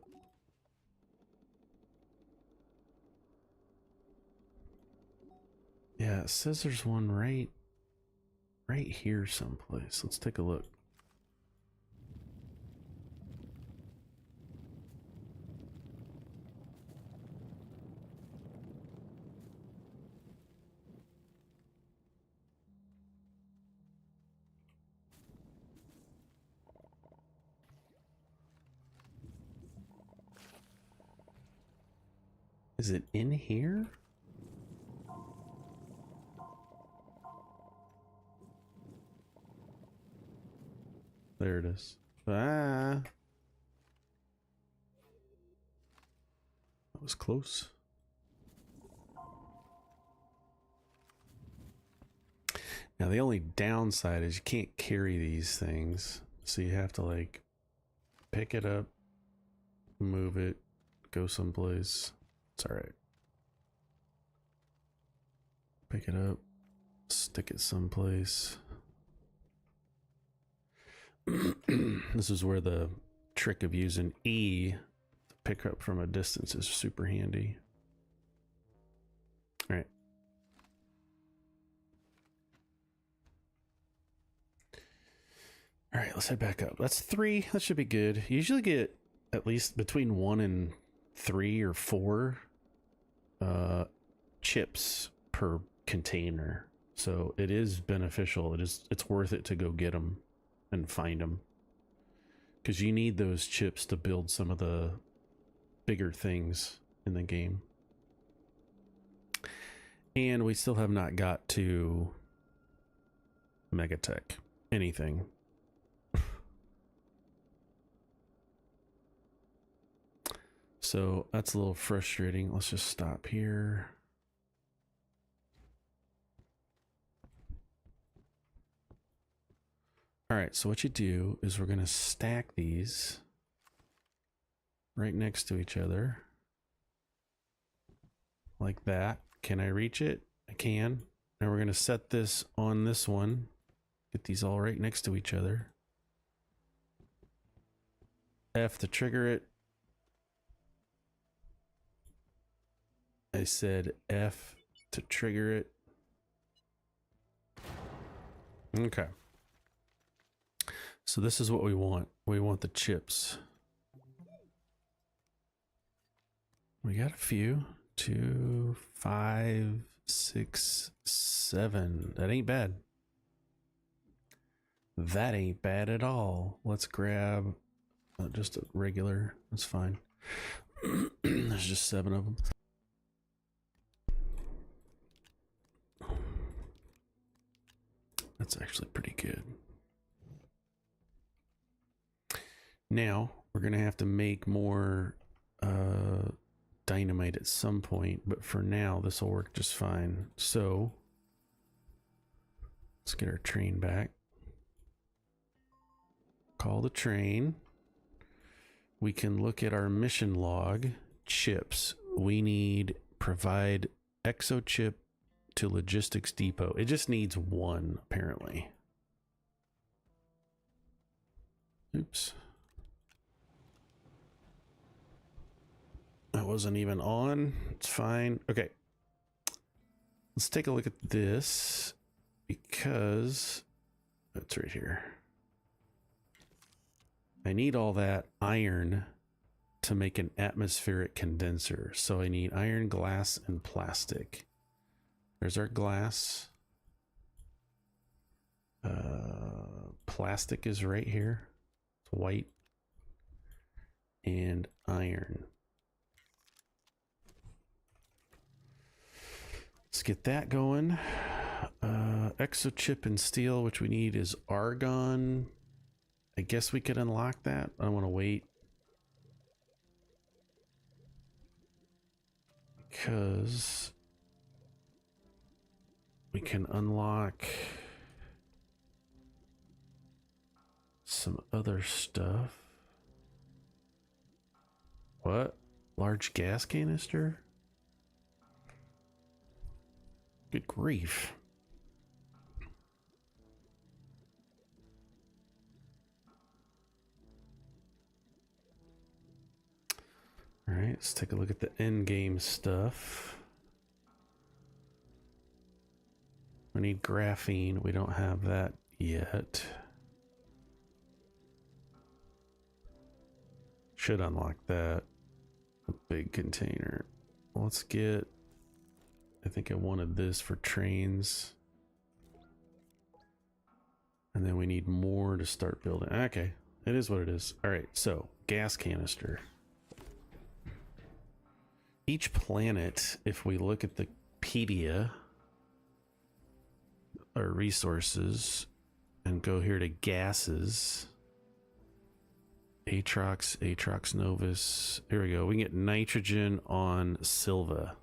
Yeah, it says there's one right here someplace. Let's take a look. Is it in here? There it is. Ah. That was close. Now the only downside is you can't carry these things. So you have to like pick it up, move it, go someplace. It's all right. Pick it up, stick it someplace. This is where the trick of using E to pick up from a distance is super handy. All right. All right, let's head back up. That's 3. That should be good. You usually get at least between 1 and 3 or 4 chips per container. So it is beneficial. It's worth it to go get them and find them, because you need those chips to build some of the bigger things in the game. And we still have not got to Megatech anything. So that's a little frustrating. Let's just stop here. All right, so what you do is we're going to stack these right next to each other like that. Can I reach it? I can. Now we're going to set this on this one. Get these all right next to each other. F to trigger it. I said F to trigger it. Okay. So this is what we want. We want the chips. We got a few. 2, 5, 6, 7. That ain't bad. That ain't bad at all. Let's grab just a regular. That's fine. There's just 7 of them. That's actually pretty good. Now we're gonna have to make more dynamite at some point, but for now this will work just fine. So let's get our train back. Call the train. We can look at our mission log. Chips. We need provide exochip to logistics depot. It just needs 1 apparently. Oops. That wasn't even on. It's fine. Okay. Let's take a look at this, because it's right here. I need all that iron to make an atmospheric condenser. So I need iron, glass, and plastic. There's our glass. Plastic is right here. It's white. And iron. Let's get that going. Exochip and steel, which we need is argon. I guess we could unlock that. I want to wait, because we can unlock some other stuff. What? Large gas canister? Good grief. All right, let's take a look at the end game stuff. We need graphene. We don't have that yet. Should unlock that. A big container. Let's get... I think I wanted this for trains. And then we need more to start building. Okay, it is what it is. All right, so gas canister. Each planet, if we look at the pedia, or resources, and go here to gases, Atrox Novus. Here we go. We can get nitrogen on Silva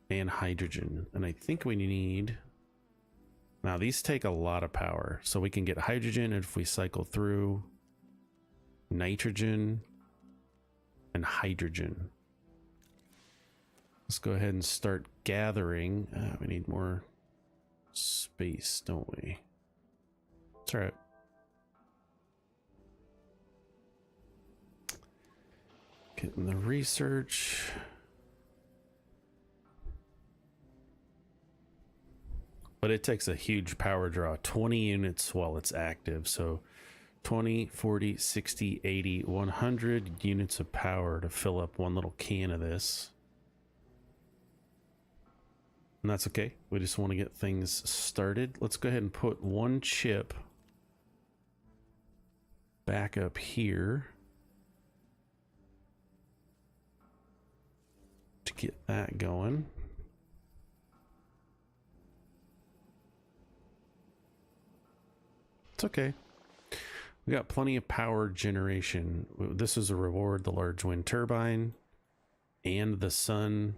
and hydrogen. And I think we need... Now, these take a lot of power. So we can get hydrogen if we cycle through nitrogen and hydrogen. Let's go ahead and start gathering. We need more space, don't we? That's all right. Getting the research. But it takes a huge power draw, 20 units while it's active. So 20, 40, 60, 80, 100 units of power to fill up one little can of this. And that's okay. We just want to get things started. Let's go ahead and put one chip back up here to get that going. It's okay. We got plenty of power generation. This is a reward, the large wind turbine and the sun.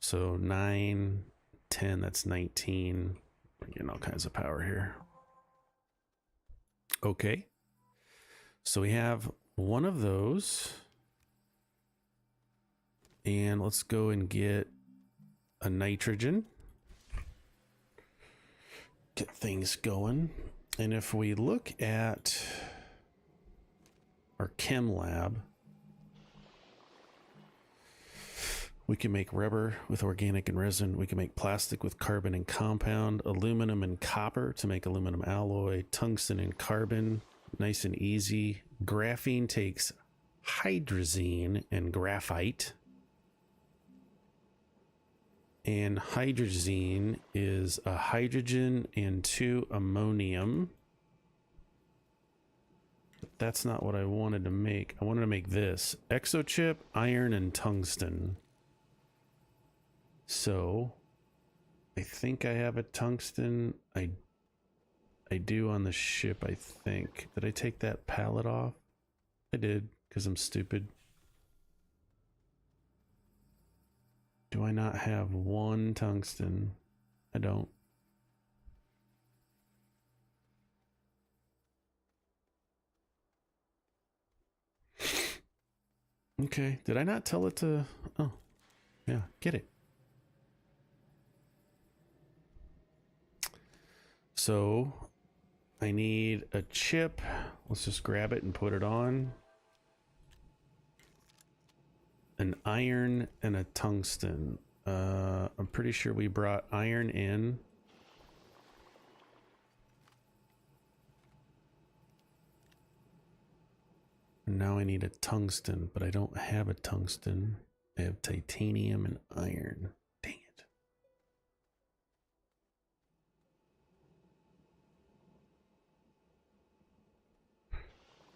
So 9, 10, that's 19. We're getting all kinds of power here. Okay. So we have one of those. And let's go and get a nitrogen. Get things going. And if we look at our chem lab, we can make rubber with organic and resin. We can make plastic with carbon and compound, aluminum and copper to make aluminum alloy, tungsten and carbon. Nice and easy. Graphene takes hydrazine and graphite. And hydrazine is a hydrogen and 2 ammonium. But that's not what I wanted to make. I wanted to make this. Exochip, iron, and tungsten. So, I think I have a tungsten. I do on the ship, I think. Did I take that pallet off? I did, because I'm stupid. Do I not have one tungsten? I don't. Okay, did I not tell it to... Oh, yeah, get it. So, I need a chip. Let's just grab it and put it on. An iron and a tungsten. I'm pretty sure we brought iron in. And now I need a tungsten, but I don't have a tungsten. I have titanium and iron. Dang it.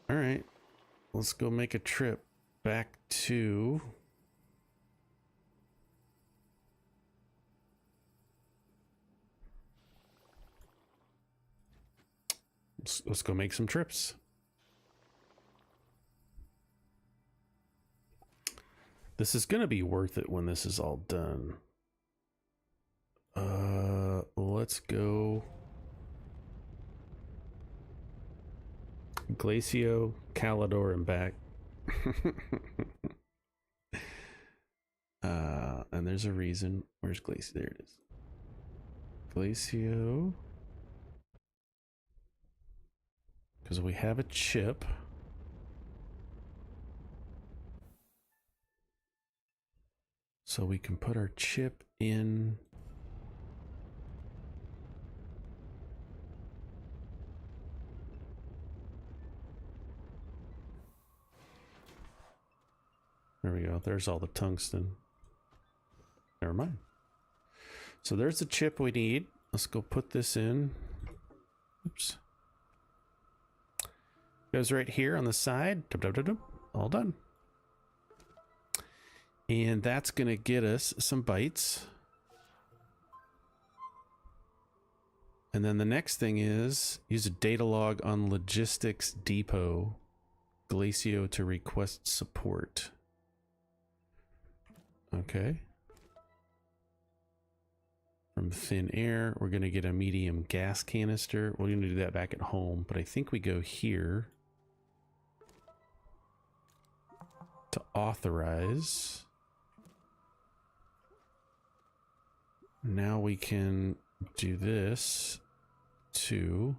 All right, let's go make a trip back to... Let's go make some trips. This is gonna be worth it when this is all done. Let's go Glacio, Calidor, and back. And there's a reason. Where's Glacio? There it is. Glacio. Because we have a chip. So we can put our chip in. There we go. There's all the tungsten. Never mind. So there's the chip we need. Let's go put this in. Oops. Goes right here on the side. All done. And that's going to get us some bytes. And then the next thing is use a data log on logistics depot. Glacio to request support. Okay. From thin air, we're going to get a medium gas canister. We're going to do that back at home, but I think we go here to authorize. Now we can do this to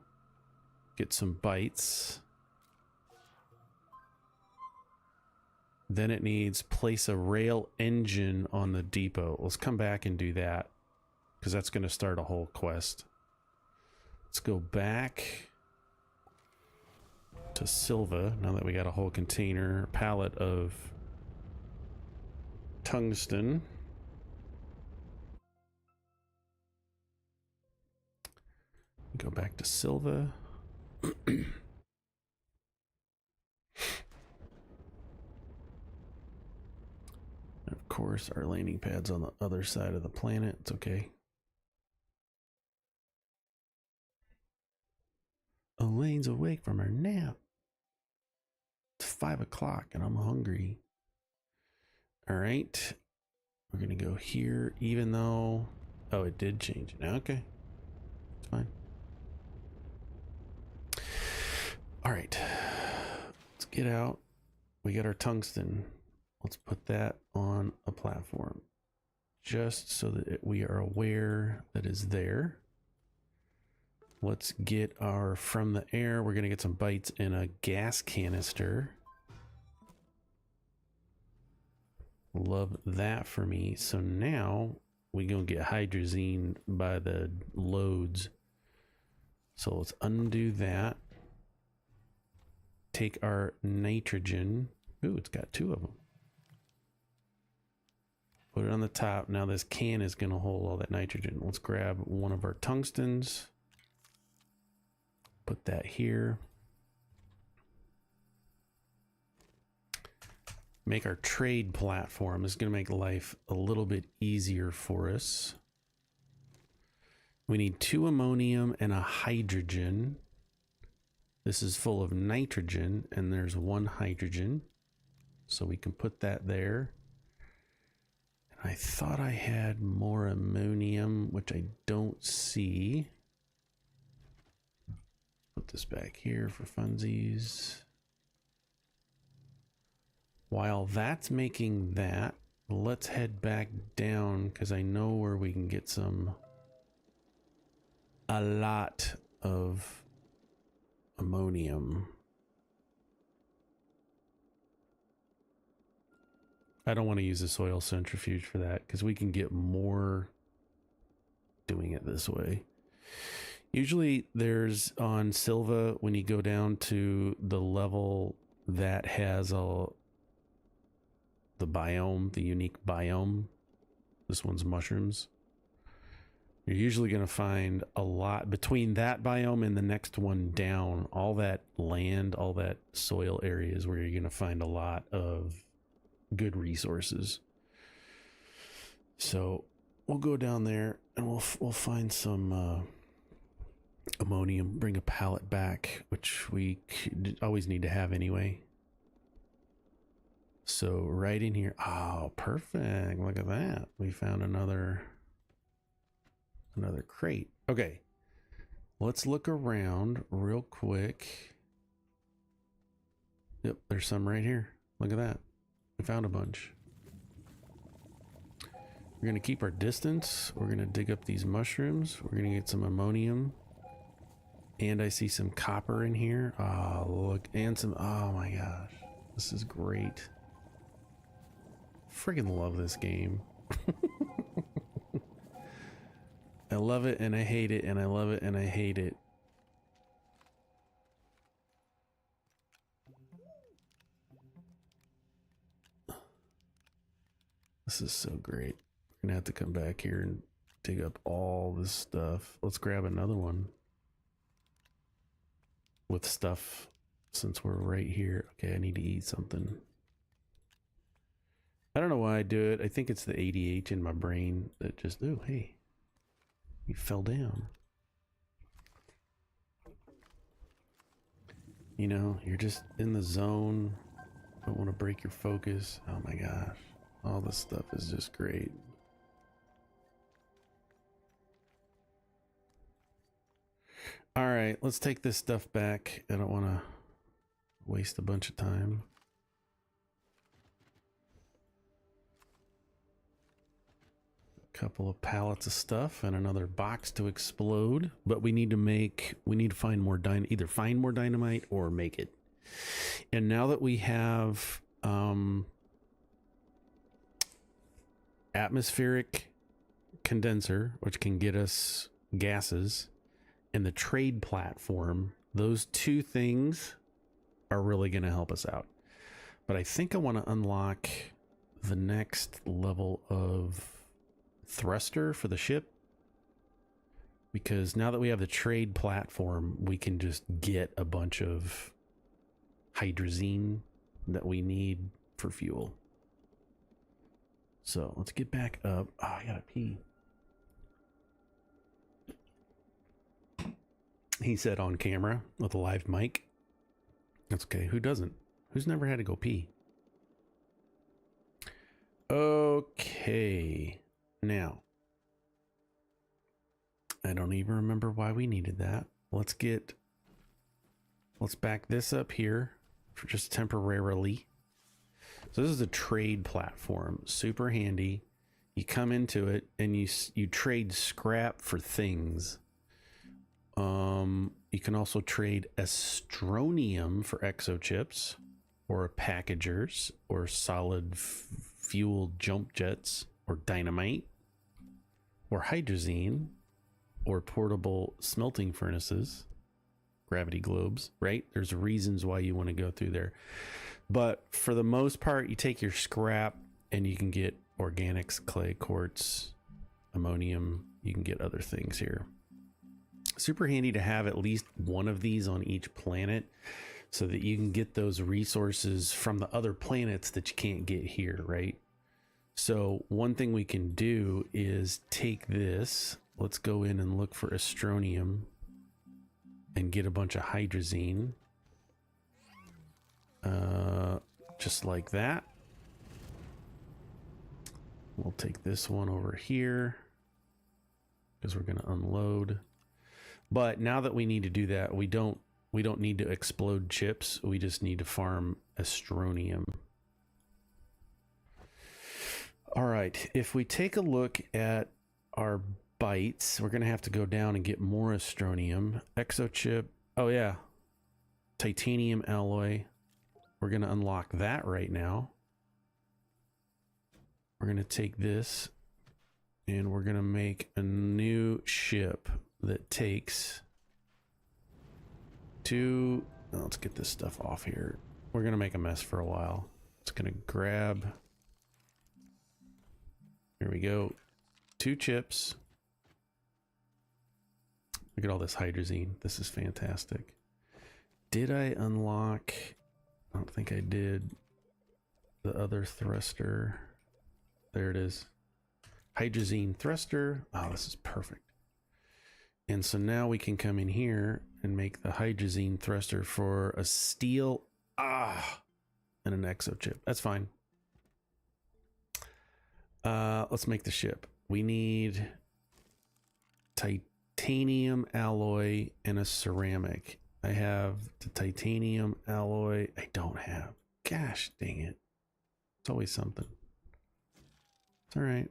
get some bytes. Then it needs place a rail engine on the depot. Let's come back and do that because that's going to start a whole quest. Let's go back to Silva now that we got a whole container, pallet of tungsten. Go back to Silva. Of course, our landing pad's on the other side of the planet. It's okay. Elaine's awake from her nap. It's 5 o'clock and I'm hungry. All right. We're going to go here, even though... Oh, it did change. Okay. It's fine. All right. Let's get out. We got our tungsten. Let's put that on a platform just so that we are aware that it's there. Let's get our from the air. We're going to get some bytes in a gas canister. Love that for me. So now we going to get hydrazine by the loads. So let's undo that. Take our nitrogen. Ooh, it's got 2 of them. Put it on the top. Now this can is going to hold all that nitrogen. Let's grab one of our tungstens. Put that here. Make our trade platform. This is going to make life a little bit easier for us. We need 2 ammonium and a hydrogen. This is full of nitrogen and there's 1 hydrogen. So we can put that there. I thought I had more ammonium, which I don't see. Put this back here for funsies. While that's making that, let's head back down because I know where we can get a lot of ammonium. I don't want to use a soil centrifuge for that because we can get more doing it this way. Usually there's on Silva, when you go down to the level that has the biome, the unique biome, this one's mushrooms. You're usually going to find a lot between that biome and the next one down. All that land, all that soil areas where you're going to find a lot of good resources. So we'll go down there and we'll find some ammonium, bring a pallet back, which we always need to have anyway. So right in here. Oh, perfect. Look at that. We found another crate. Okay. Let's look around real quick. Yep, there's some right here. Look at that. We found a bunch. We're going to keep our distance. We're going to dig up these mushrooms. We're going to get some ammonium. And I see some copper in here. Oh, look. And some... Oh, my gosh. This is great. Freaking love this game. I love it and I hate it, and I love it and I hate it. This is so great. We're gonna have to come back here and dig up all this stuff. Let's grab another one with stuff since we're right here. Okay, I need to eat something. I don't know why I do it. I think it's the ADH in my brain that just, oh, hey, you fell down. You know, you're just in the zone. Don't want to break your focus. Oh my gosh. All this stuff is just great. All right, let's take this stuff back. I don't want to waste a bunch of time. A couple of pallets of stuff and another box to explode, but we need to find more either find more dynamite or make it. And now that we have atmospheric condenser, which can get us gases, and the trade platform, those two things are really going to help us out. But I think I want to unlock the next level of thruster for the ship, because now that we have the trade platform, we can just get a bunch of hydrazine that we need for fuel. So let's get back up. Oh, I gotta pee. He said on camera with a live mic. That's okay. Who doesn't? Who's never had to go pee? Okay. Now, I don't even remember why we needed that. Let's back this up here for just temporarily. So this is a trade platform. Super handy. You come into it and you trade scrap for things. You can also trade ASTRONIUM for exochips, or packagers, or solid fuel jump jets, or dynamite, or hydrazine, or portable smelting furnaces, gravity globes, right? There's reasons why you want to go through there. But for the most part, you take your scrap and you can get organics, clay, quartz, ammonium. You can get other things here. Super handy to have at least one of these on each planet so that you can get those resources from the other planets that you can't get here, right? So one thing we can do is take this. Let's go in and look for ASTRONIUM and get a bunch of hydrazine. Just like that. We'll take this one over here because we're going to unload. But now that we need to do that, we don't need to explode chips. We just need to farm ASTRONIUM. All right, if we take a look at our bytes, we're going to have to go down and get more ASTRONIUM. Exochip. Oh yeah. Titanium alloy. We're going to unlock that right now. We're going to take this and we're going to make a new ship that takes two. Let's get this stuff off here. We're going to make a mess for a while. It's going to grab. Here we go. 2 chips. Look at all this hydrazine. This is fantastic. Did I unlock? I don't think I did. The other thruster. There it is. Hydrazine thruster. Oh, this is perfect. And so now we can come in here and make the hydrazine thruster for a steel and an exochip. That's fine. Let's make the ship. We need titanium alloy and a ceramic. I have the titanium alloy. I don't have. Gosh dang it. It's always something. It's all right.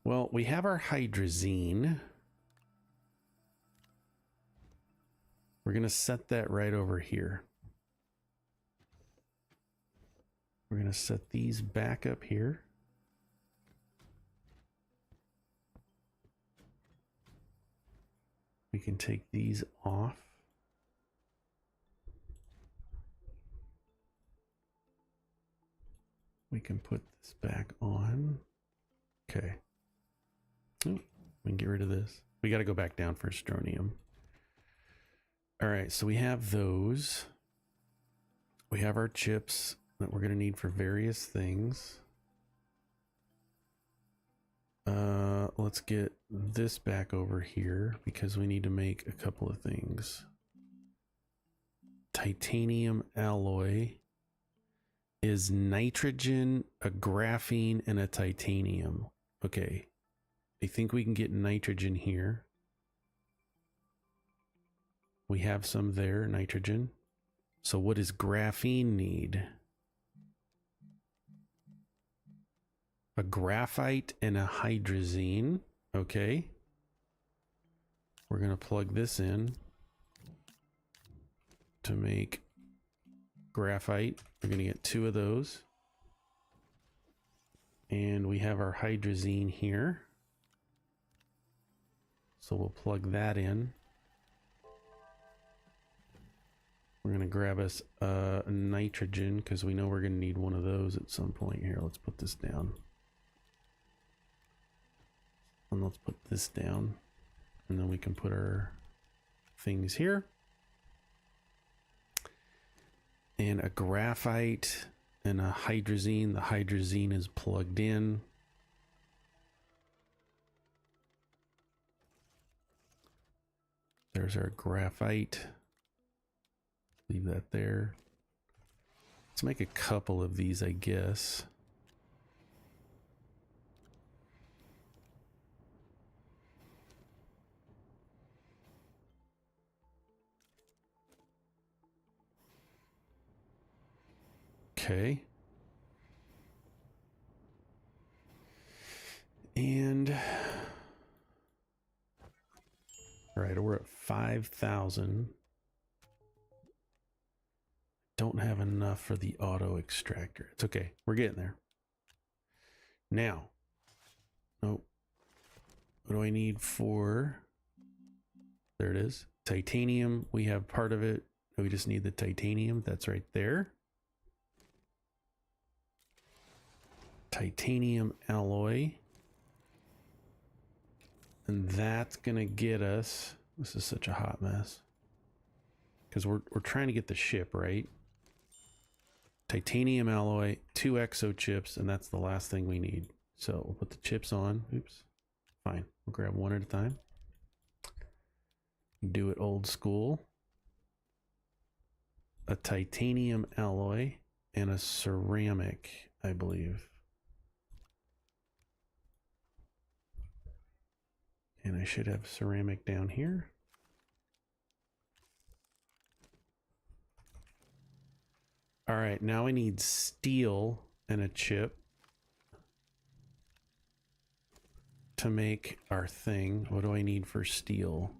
Well, we have our hydrazine. We're going to set that right over here. We're going going to set these back up here. We can take these off. We can put this back on. Okay. Ooh, we can get rid of this. We got to go back down for Astronium. All right, so we have those. We have our chips that we're going to need for various things. Let's get this back over here because we need to make a couple of things. Titanium alloy is nitrogen, a graphene, and a titanium. Okay. I think we can get nitrogen here. We have some there, nitrogen. So what does graphene need? A graphite and a hydrazine. Okay. We're going to plug this in to make graphite. We're going to get 2 of those. And we have our hydrazine here. So we'll plug that in. We're going to grab us nitrogen because we know we're going to need one of those at some point here. Let's put this down. And let's put this down. And then we can put our things here. And a graphite and a hydrazine. The hydrazine is plugged in. There's our graphite. Leave that there. Let's make a couple of these, I guess. Okay. And all right, we're at 5,000. Don't have enough for the auto extractor. It's okay. We're getting there. Now, oh, what do I need for? There it is. Titanium. We have part of it. We just need the titanium. That's right there. Titanium alloy. And that's going to get us. This is such a hot mess. Because we're trying to get the ship, right? Titanium alloy, 2 exo chips, and that's the last thing we need. So we'll put the chips on. Oops. Fine. We'll grab one at a time. Do it old school. A titanium alloy and a ceramic, I believe. And I should have ceramic down here. All right, now I need steel and a chip to make our thing. What do I need for steel?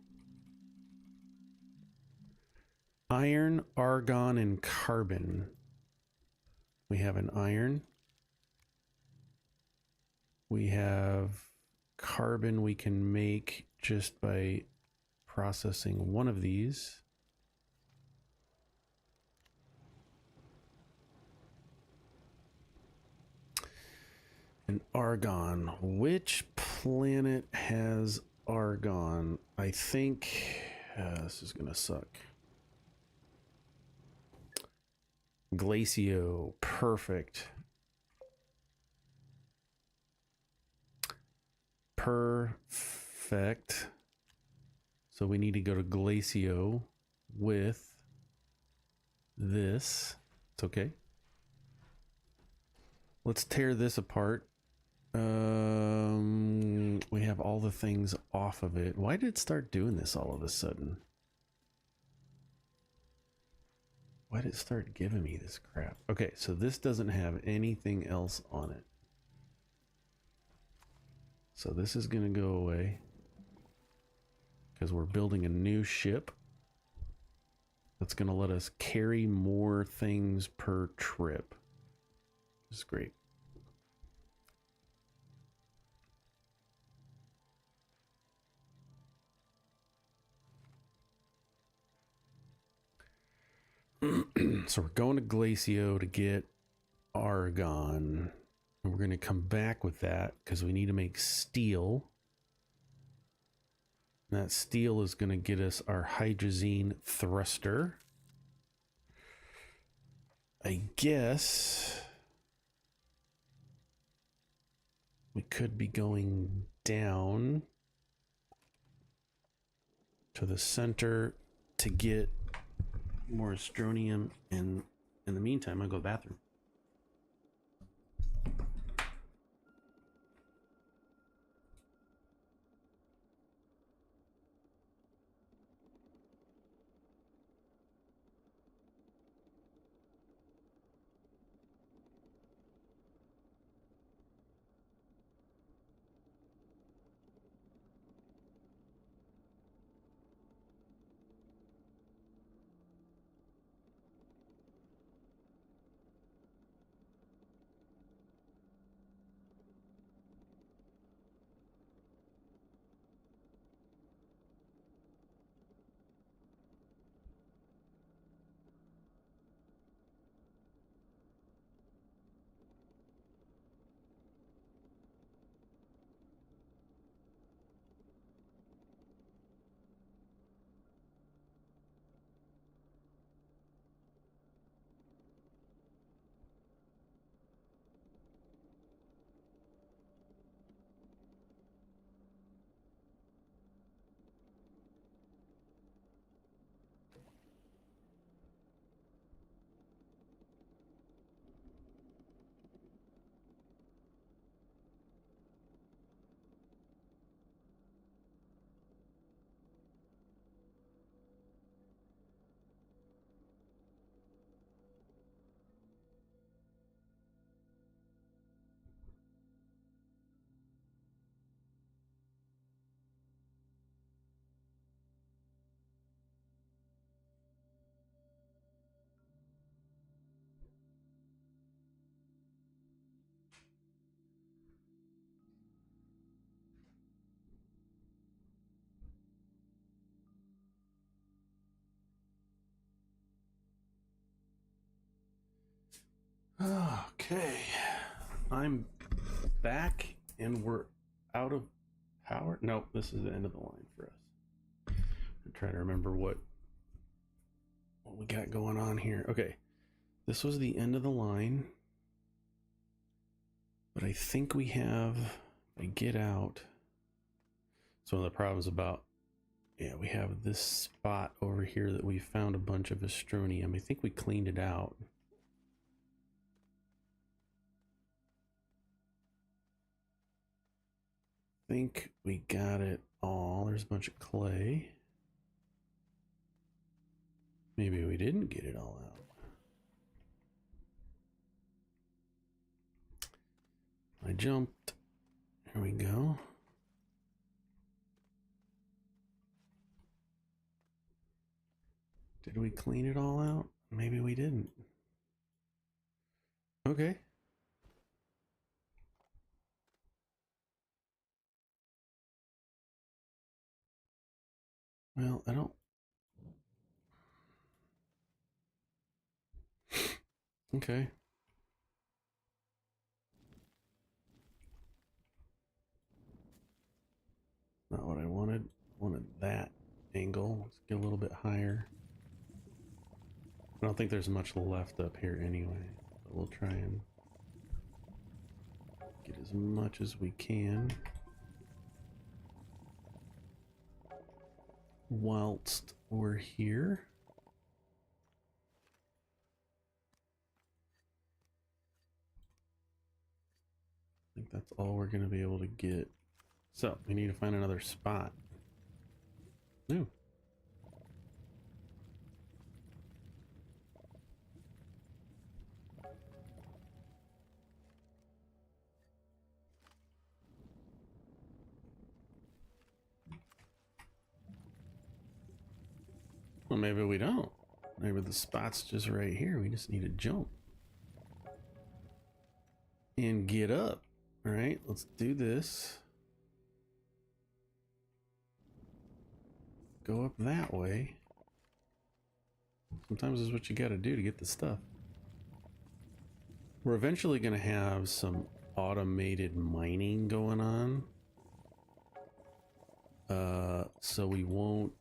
Iron, argon, and carbon. We have an iron. We have carbon we can make just by processing one of these. And argon. Which planet has argon? I think this is gonna suck. Glacio. Perfect. Perfect. So we need to go to Glacio with this. It's okay. Let's tear this apart. We have all the things off of it. Why did it start doing this all of a sudden? Why did it start giving me this crap? Okay, so this doesn't have anything else on it. So this is going to go away because we're building a new ship that's going to let us carry more things per trip. It's great. So we're going to Glacio to get argon. And we're going to come back with that because we need to make steel. And that steel is going to get us our hydrazine thruster. I guess we could be going down to the center to get more astronium, and in the meantime I'll go to the bathroom. Okay, I'm back and we're out of power. Nope, this is the end of the line for us. I'm trying to remember what we got going on here. Okay, this was the end of the line, but I think we have, if I get out, so one of the problems about, yeah, we have this spot over here that we found a bunch of astronium. I think we cleaned it out. Think we got it all. There's a bunch of clay. Maybe we didn't get it all out. I jumped. Here we go. Did we clean it all out? Maybe we didn't. Okay. Well, I don't. Okay. Not what I wanted. I wanted that angle. Let's get a little bit higher. I don't think there's much left up here anyway. But we'll try and get as much as we can. Whilst we're here. I think that's all we're going to be able to get. So we need to find another spot. Ooh. Well, maybe we don't. Maybe the spot's just right here. We just need to jump. and get up. All right, let's do this. Go up that way. Sometimes this is what you got to do to get the stuff. We're eventually going to have some automated mining going on. So we'll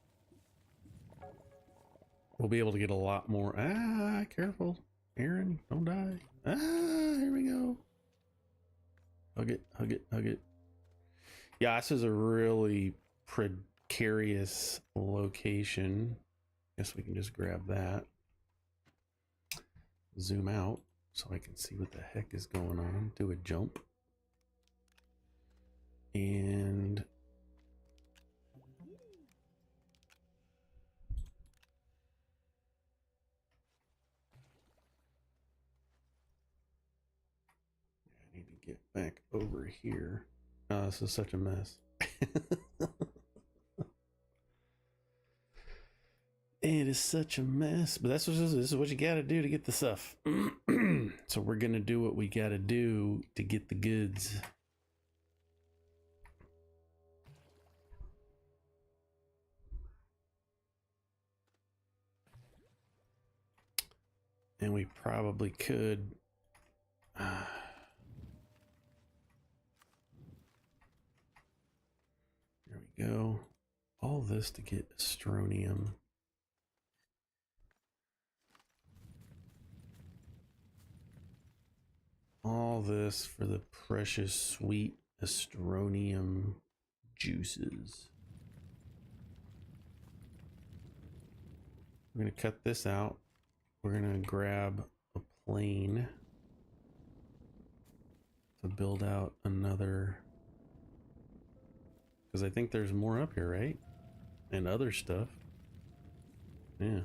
be able to get a lot more. Careful, Aaron, don't die. Here we go. Hug it, hug it, hug it. Yeah, this is a really precarious location. Guess we can just grab that. Zoom out so I can see what the heck is going on. Do a jump. And I need to get back over here. Oh, this is such a mess. It is such a mess, but this is what you got to do to get the stuff. So we're gonna do what we got to do to get the goods. And we probably could. There we go. All this to get Astronium. All this for the precious sweet Astronium juices. We're going to cut this out. We're going to grab a plane to build out another. Because I think there's more up here, right? And other stuff. Yeah.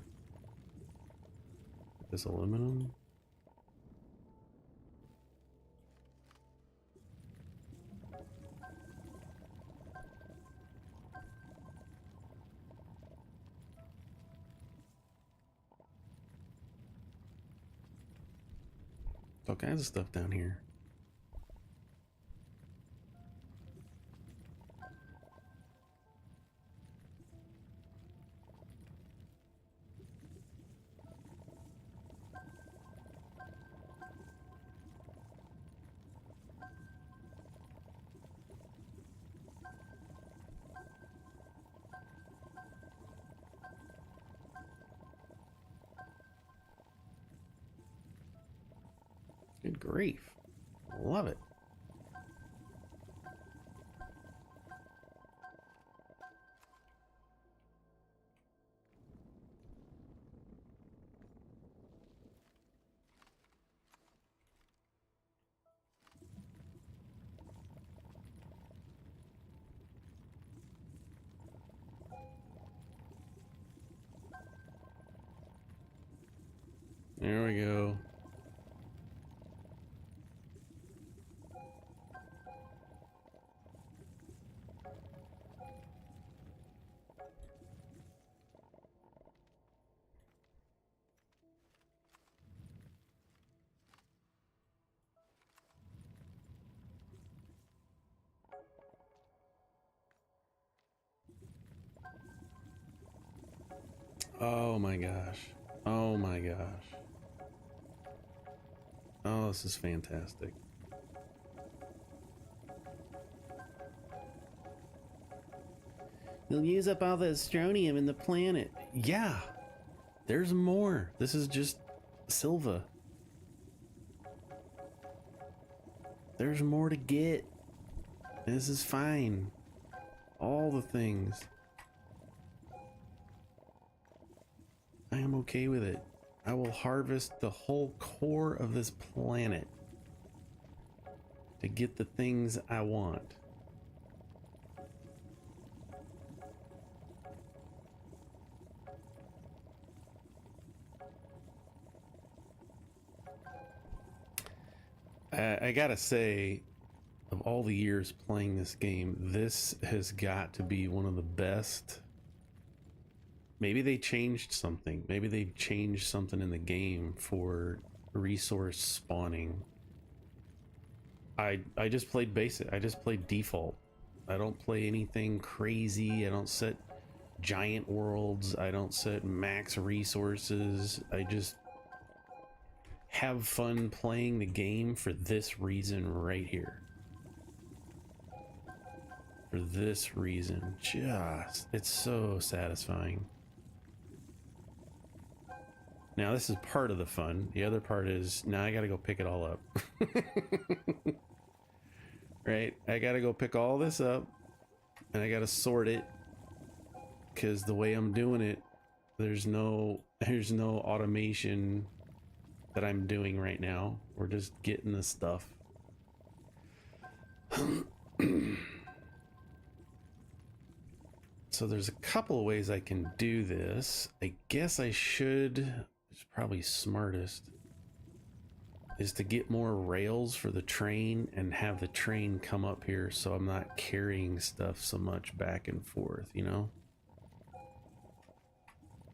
This aluminum. All kinds of stuff down here. Good grief. Love it. There we go. Oh my gosh. Oh my gosh. Oh, this is fantastic. They'll use up all the astronium in the planet. Yeah, there's more. This is just Silva. There's more to get. This is fine. All the things. I am okay with it. I will harvest the whole core of this planet to get the things I want. I gotta say, of all the years playing this game, this has got to be one of the best. Maybe they changed something. Maybe they changed something in the game for resource spawning. I just played basic. I just played default. I don't play anything crazy. I don't set giant worlds. I don't set max resources. I just have fun playing the game for this reason right here. For this reason. Just, it's so satisfying. Now this is part of the fun. The other part is, now I gotta go pick it all up. Right? I gotta go pick all this up and I gotta sort it, because the way I'm doing it, there's no automation that I'm doing right now. We're just getting the stuff. So there's a couple of ways I can do this. I guess I should, it's probably smartest, is to get more rails for the train and have the train come up here so I'm not carrying stuff so much back and forth, you know?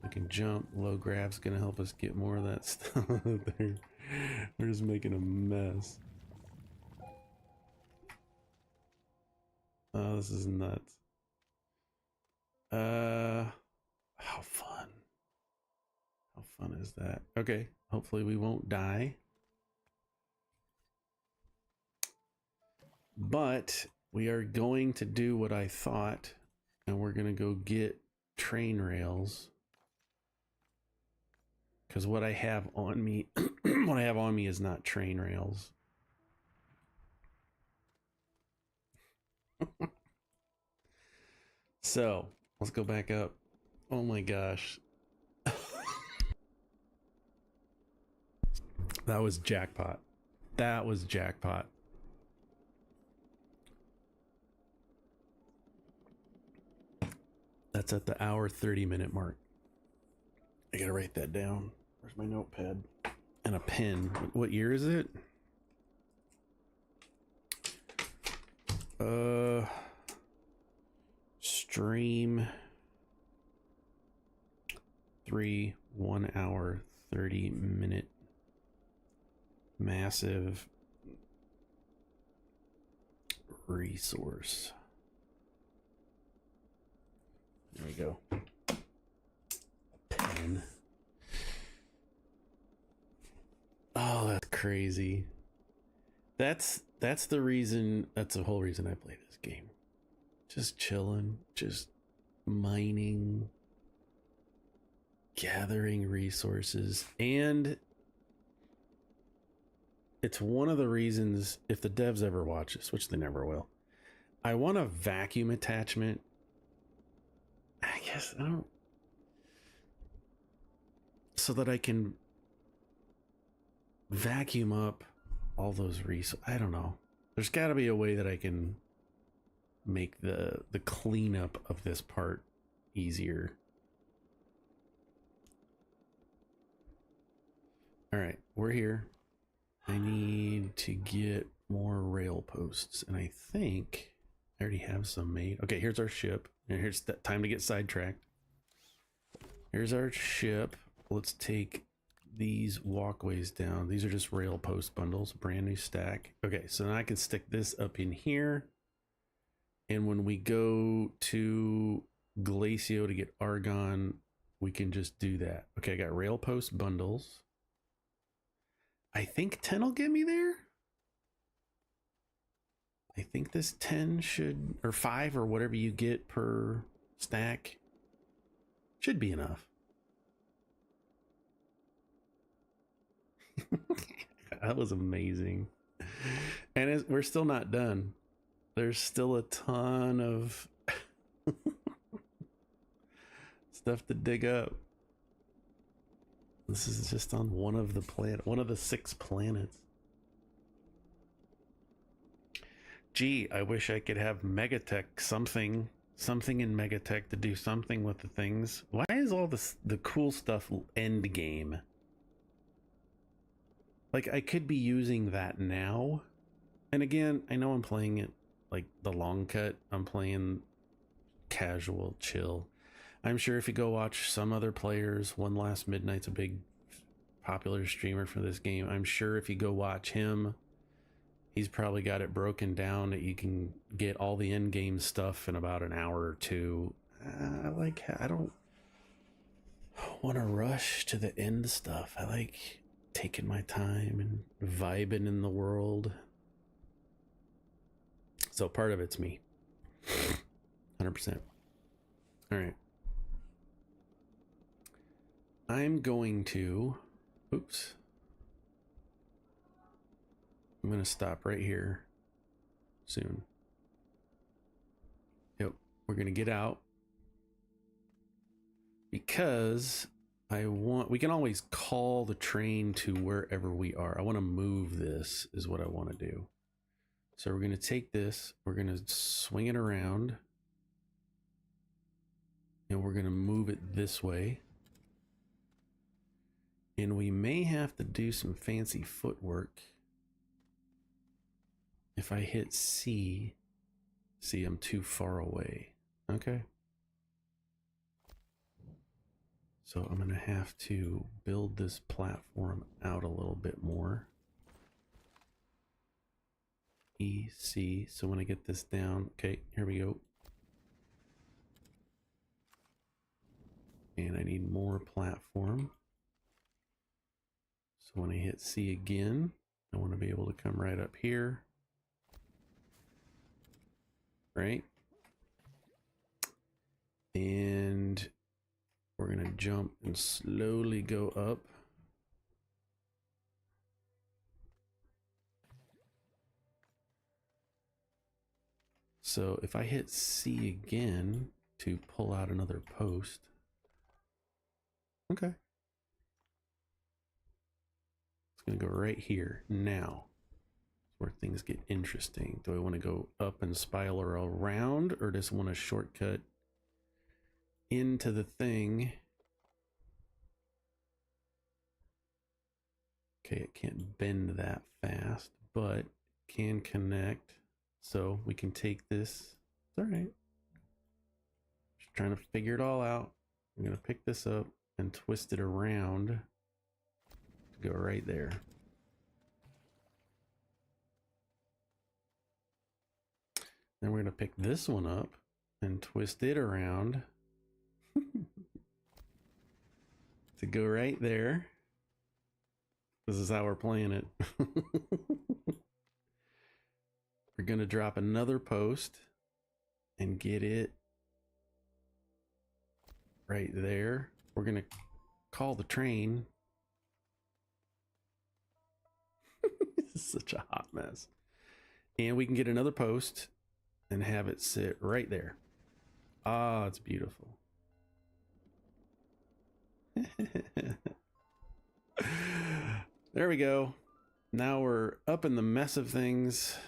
We can jump. Low grav's gonna help us get more of that stuff there. We're just making a mess. Oh, this is nuts. How fun. How fun is that? Okay, hopefully we won't die. But we are going to do what I thought, and we're gonna go get train rails. Because what I have on me, what I have on me is not train rails. So let's go back up. Oh my gosh. That was jackpot. That was jackpot. That's at the hour 30-minute mark. I gotta write that down. Where's my notepad? And a pen. What year is it? Stream 3 1 hour 30-minute massive resource. There we go. Pen. Oh, that's crazy. That's the reason, that's the whole reason I play this game. Just chilling, just mining, gathering resources, and it's one of the reasons, if the devs ever watch this, which they never will, I want a vacuum attachment. I guess I don't, so that I can vacuum up all those resources. I don't know. There's got to be a way that I can make the cleanup of this part easier. All right, we're here. I need to get more rail posts, and I think I already have some made. Okay, here's our ship, and here's that time to get sidetracked. Here's our ship. Let's take these walkways down. These are just rail post bundles, brand new stack. Okay, so now I can stick this up in here, and when we go to Glacio to get Argon, we can just do that. Okay, I got rail post bundles. I think 10 will get me there. I think this 10 should, or 5 or whatever you get per stack, should be enough. That was amazing. And we're still not done. There's still a ton of stuff to dig up. This is just on one of the 6 planets. Gee, I wish I could have Megatech, something in Megatech to do something with the things. Why is all the cool stuff end game? Like, I could be using that now. And again, I know I'm playing it like the long cut. I'm playing casual, chill. I'm sure if you go watch some other players, One Last Midnight's a big popular streamer for this game. I'm sure if you go watch him, He's probably got it broken down that you can get all the end game stuff in about an hour or two. I don't want to rush to the end stuff. I like taking my time and vibing in the world. So part of it's me. 100%. All right. I'm going to, oops. I'm going to stop right here soon. Yep. We're going to get out because we can always call the train to wherever we are. I want to move this is what I want to do. So we're going to take this, we're going to swing it around, and we're going to move it this way. And we may have to do some fancy footwork. If I hit C, see, I'm too far away. Okay. So I'm going to have to build this platform out a little bit more. E, C. So when I get this down, okay, here we go. And I need more platform. So when I hit C again, I want to be able to come right up here. Right? And we're going to jump and slowly go up. So if I hit C again to pull out another post. Okay. It's going to go right here. Now, where things get interesting. Do I want to go up and spiral around, or just want to shortcut into the thing? Okay, it can't bend that fast, but can connect. So we can take this. It's all right. Just trying to figure it all out. I'm going to pick this up and twist it around to go right there. Then we're going to pick this one up and twist it around to go right there. This is how we're playing it. We're going to drop another post and get it right there. We're going to call the train. This is such a hot mess. And we can get another post and have it sit right there. Ah, it's beautiful. There we go. Now we're up in the mess of things.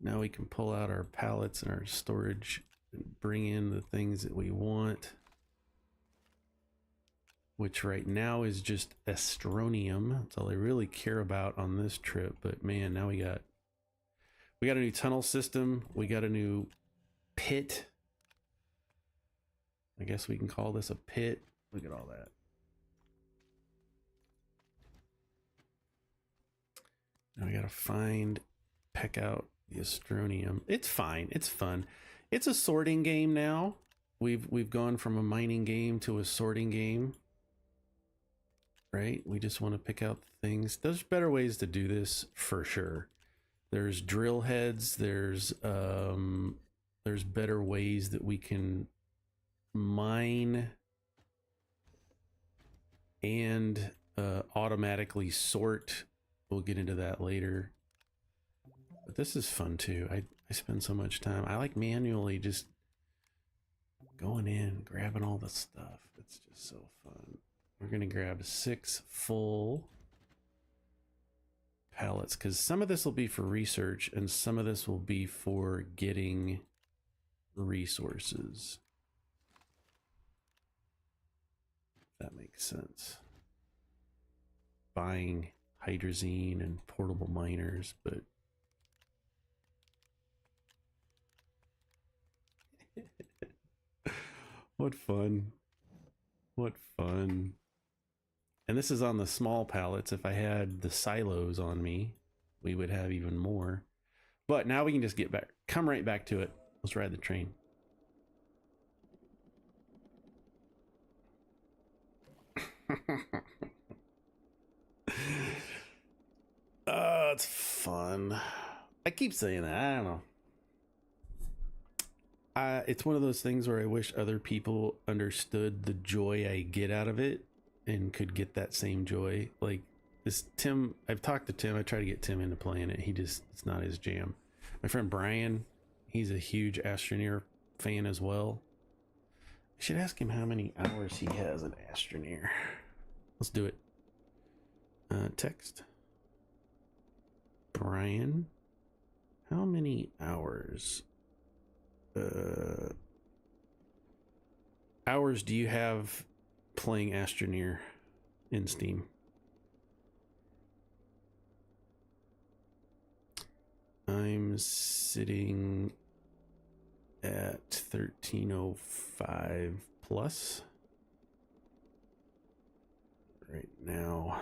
Now we can pull out our pallets and our storage and bring in the things that we want, which right now is just Astronium. That's all I really care about on this trip. But man, now we got a new tunnel system. We got a new pit. I guess we can call this a pit. Look at all that. Now I gotta peck out the Astronium. It's fine. It's fun. It's a sorting game now. We've gone from a mining game to a sorting game. Right? We just want to pick out the things. There's better ways to do this for sure. There's drill heads. There's better ways that we can mine and automatically sort. We'll get into that later. But this is fun too. I spend so much time. I like manually just going in, grabbing all the stuff. It's just so fun. We're going to grab 6 full pallets because some of this will be for research and some of this will be for getting resources. If that makes sense. Buying hydrazine and portable miners, but what fun. What fun. And this is on the small pallets. If I had the silos on me, we would have even more. But now we can just get back, come right back to it. Let's ride the train. It's fun. I keep saying that. I don't know. It's one of those things where I wish other people understood the joy I get out of it and could get that same joy. Like this Tim, I've talked to Tim. I try to get Tim into playing it. It's not his jam. My friend Brian, he's a huge Astroneer fan as well. I should ask him how many hours he has in Astroneer. Let's do it. Text. Brian, how many hours? Hours do you have playing Astroneer in Steam? I'm sitting at 1305 plus right now.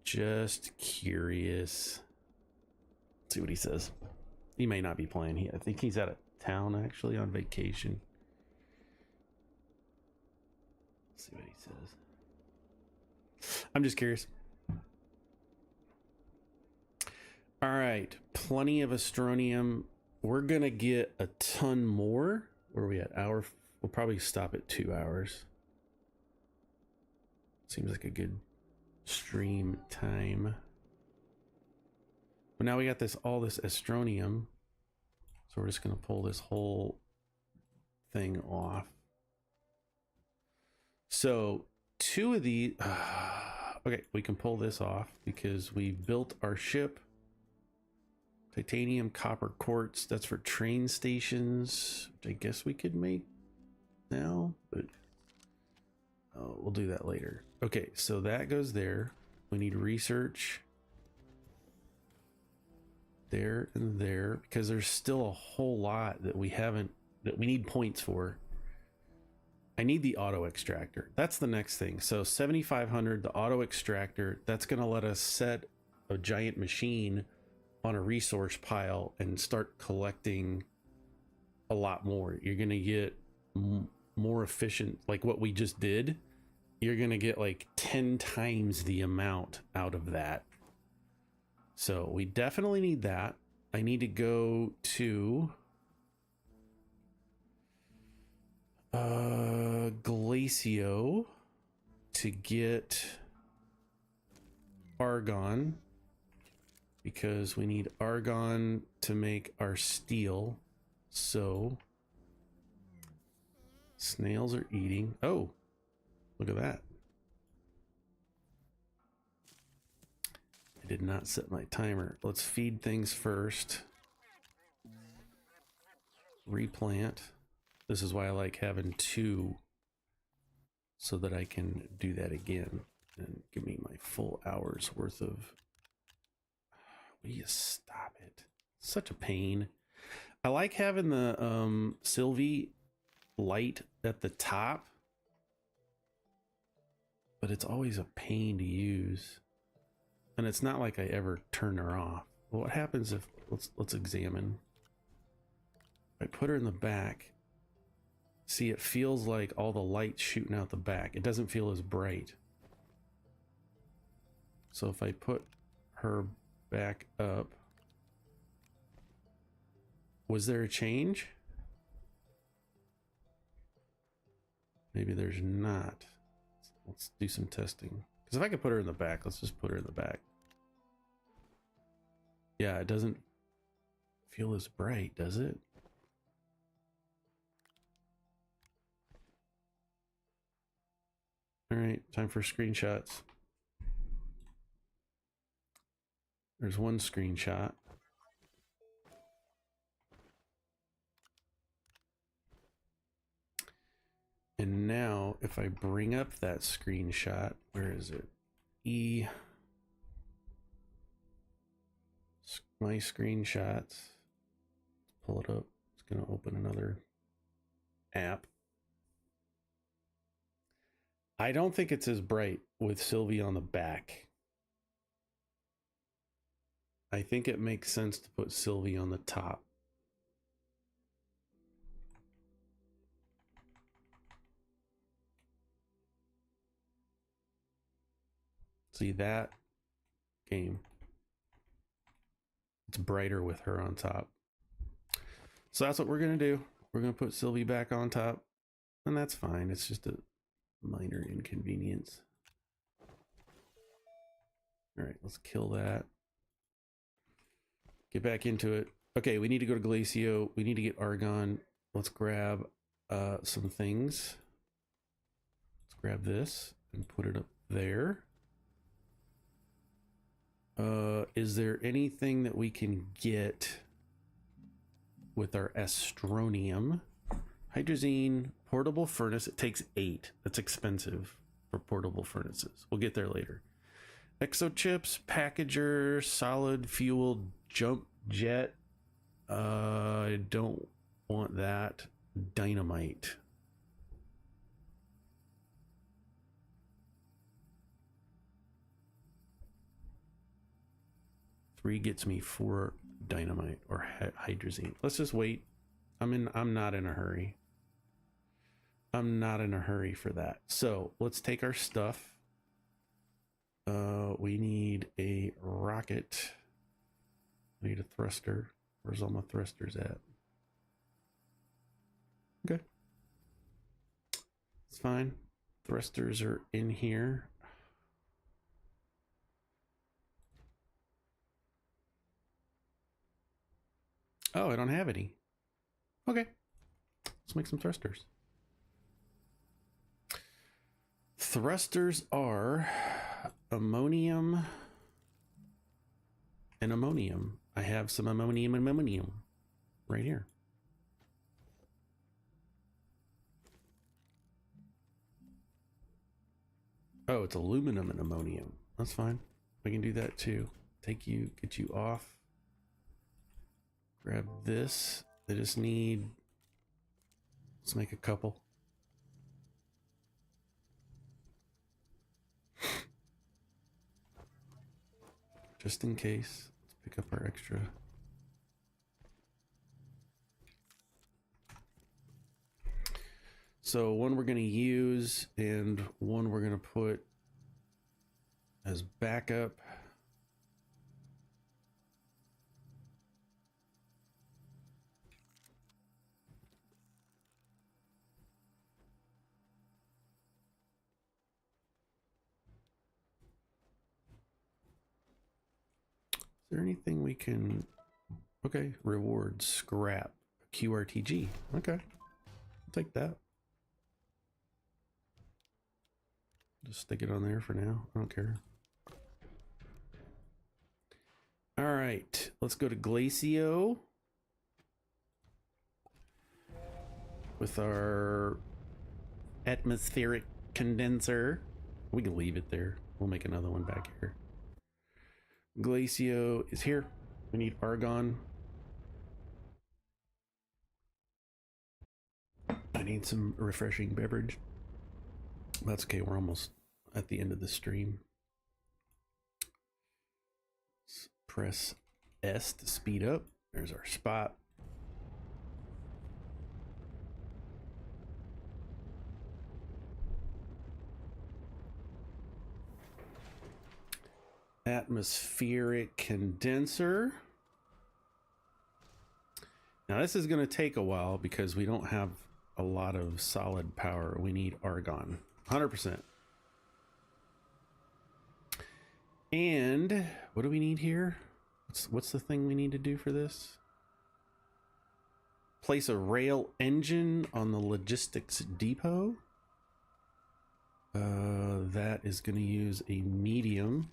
Just curious. Let's see what he says. He may not be playing. I think he's out of town actually on vacation. Let's see what he says. I'm just curious. All right, plenty of Astronium. We're gonna get a ton more. Where are we at? Hour? We'll probably stop at 2 hours. Seems like a good stream time. But now we got all this Astronium. So we're just gonna pull this whole thing off. So 2 of these, okay, we can pull this off because we built our ship. Titanium, copper, quartz, that's for train stations, which I guess we could make now, but we'll do that later. Okay, so that goes there. We need research there and there because there's still a whole lot that we need points for. I need the auto extractor. That's the next thing. So 7,500, the auto extractor, that's going to let us set a giant machine on a resource pile and start collecting a lot more. You're going to get more efficient, like what we just did. You're going to get like 10 times the amount out of that. So we definitely need that. I need to go to Glacio to get argon, because we need argon to make our steel. So snails are eating. Oh, look at that. I did not set my timer. Let's feed things first. Replant. This is why I like having 2 so that I can do that again and give me my full hour's worth of. Will you stop it? Such a pain. I like having the Sylvie light at the top, but it's always a pain to use. And it's not like I ever turn her off. What happens if, let's examine. I put her in the back. See, it feels like all the light's shooting out the back. It doesn't feel as bright. So if I put her back up, was there a change? Maybe there's not. Let's do some testing. Because if I could put her in the back, let's just put her in the back. Yeah, it doesn't feel as bright, does it? All right, time for screenshots. There's one screenshot. And now if I bring up that screenshot, where is it? My screenshots. Pull it up. It's going to open another app. I don't think it's as bright with Sylvie on the back. I think it makes sense to put Sylvie on the top. See that game? It's brighter with her on top. So that's what we're going to do. We're going to put Sylvie back on top, and that's fine. It's just a minor inconvenience. All right, let's kill that. Get back into it. Okay, we need to go to Glacio. We need to get Argon. Let's grab some things. Let's grab this and put it up there. Is there anything that we can get with our Astronium? Hydrazine, portable furnace. It takes 8. That's expensive for portable furnaces. We'll get there later. Exochips, packager, solid fuel, jump jet. I don't want that. Dynamite. Three gets me 4 dynamite or hydrazine. Let's just wait. I'm not in a hurry. I'm not in a hurry for that. So let's take our stuff. We need a rocket. We need a thruster. Where's all my thrusters at? Okay. It's fine. Thrusters are in here. Oh, I don't have any. Okay. Let's make some thrusters. Thrusters are ammonium and ammonium. I have some ammonium and ammonium right here. Oh, it's aluminum and ammonium. That's fine. We can do that too. Take you, get you off. Grab this. I just need, let's make a couple. Just in case. Let's pick up our extra. So one we're going to use and one we're going to put as backup. Is there anything we can... Okay, reward, scrap, QRTG. Okay, I'll take that. Just stick it on there for now. I don't care. All right, let's go to Glacio with our atmospheric condenser. We can leave it there. We'll make another one back here. Glacio is here. We need argon. I need some refreshing beverage. That's okay. We're almost at the end of the stream. Let's press S to speed up. There's our spot. Atmospheric condenser. Now this is going to take a while because we don't have a lot of solid power. We need argon, 100%. And what do we need here? What's the thing we need to do for this? Place a rail engine on the logistics depot. That is going to use a medium.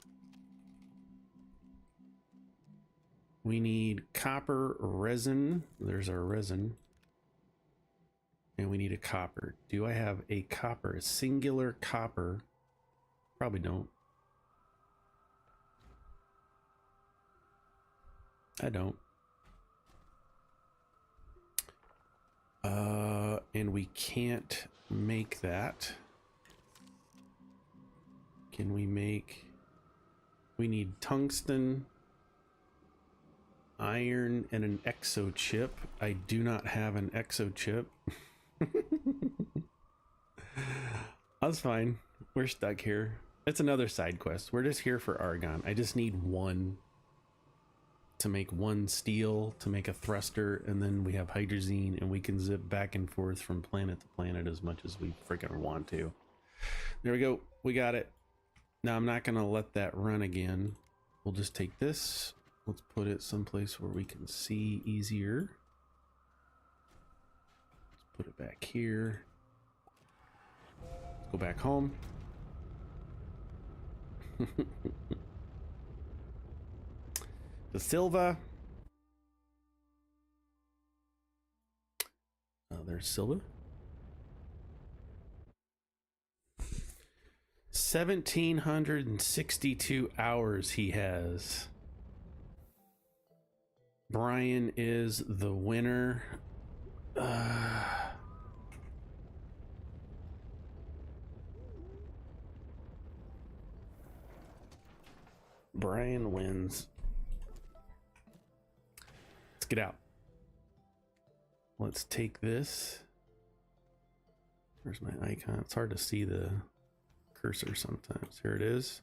We need copper resin. There's our resin. And we need a copper. Do I have a copper? A singular copper? Probably don't. I don't. And we can't make that. Can we make... We need tungsten. iron and an exo chip. I do not have an exo chip. That's fine. We're stuck here. It's another side quest. We're just here for argon. I just need one to make one steel, to make a thruster, and then we have hydrazine, and we can zip back and forth from planet to planet as much as we freaking want to. There we go. We got it. Now I'm not going to let that run again. We'll just take this. Let's put it someplace where we can see easier. Let's put it back here. Let's go back home. The Silva. Oh, there's Silva. 1,762 hours he has. Brian is the winner. Brian wins. Let's get out. Let's take this. Where's my icon? It's hard to see the cursor sometimes. Here it is.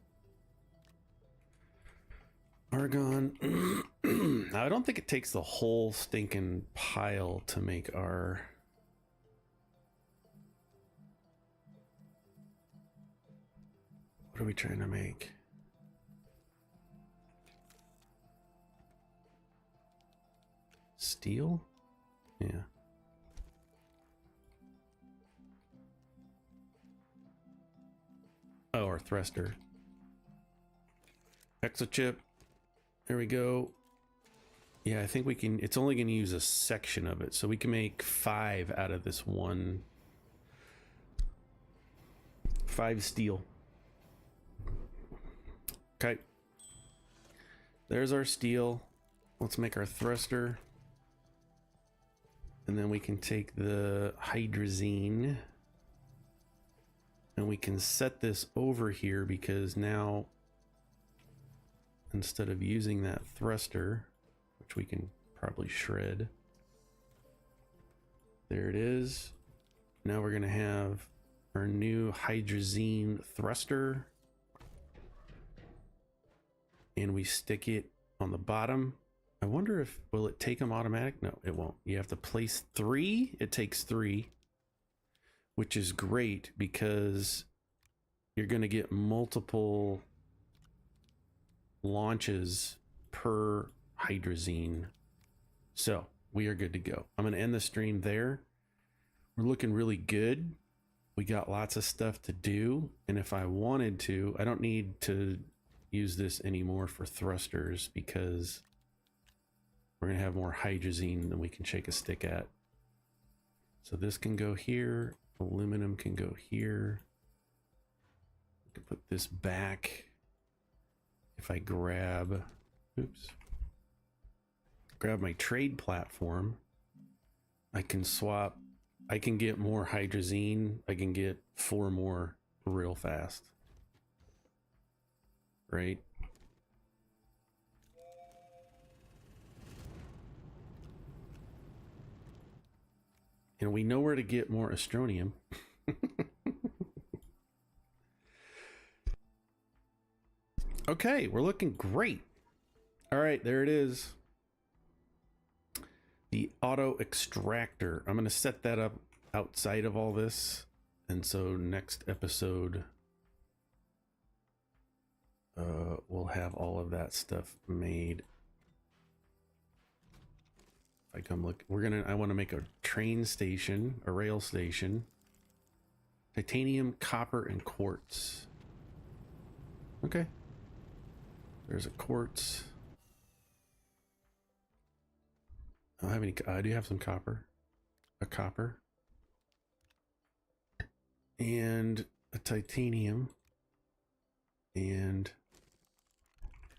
Argon. Now, I don't think it takes the whole stinking pile to make our... What are we trying to make? Steel? Yeah. Oh, our thruster. Exochip. There we go. Yeah, I think we can... It's only going to use a section of it, so we can make 5 out of this one. 5 steel. Okay. There's our steel. Let's make our thruster. And then we can take the hydrazine. And we can set this over here because now, instead of using that thruster, which we can probably shred, there it is. Now we're going to have our new hydrazine thruster. And we stick it on the bottom. I wonder if, will it take them automatic? No, it won't. You have to place 3. It takes 3, which is great because you're going to get multiple launches per hydrazine. So we are good to go. I'm going to end the stream there. We're looking really good. We got lots of stuff to do. And if I wanted to, I don't need to use this anymore for thrusters because we're going to have more hydrazine than we can shake a stick at. So this can go here. Aluminum can go here. We can put this back. If I grab, grab my trade platform, I can swap. I can get more hydrazine. I can get 4 more real fast. Right? And we know where to get more astronium. Okay, we're looking great. All right, there it is. The auto extractor. I'm going to set that up outside of all this. And so next episode, we'll have all of that stuff made. If I come look, I want to make a train station, a rail station. Titanium, copper, and quartz. Okay. There's a quartz. I don't have any. I do have some copper. A copper. And a titanium. And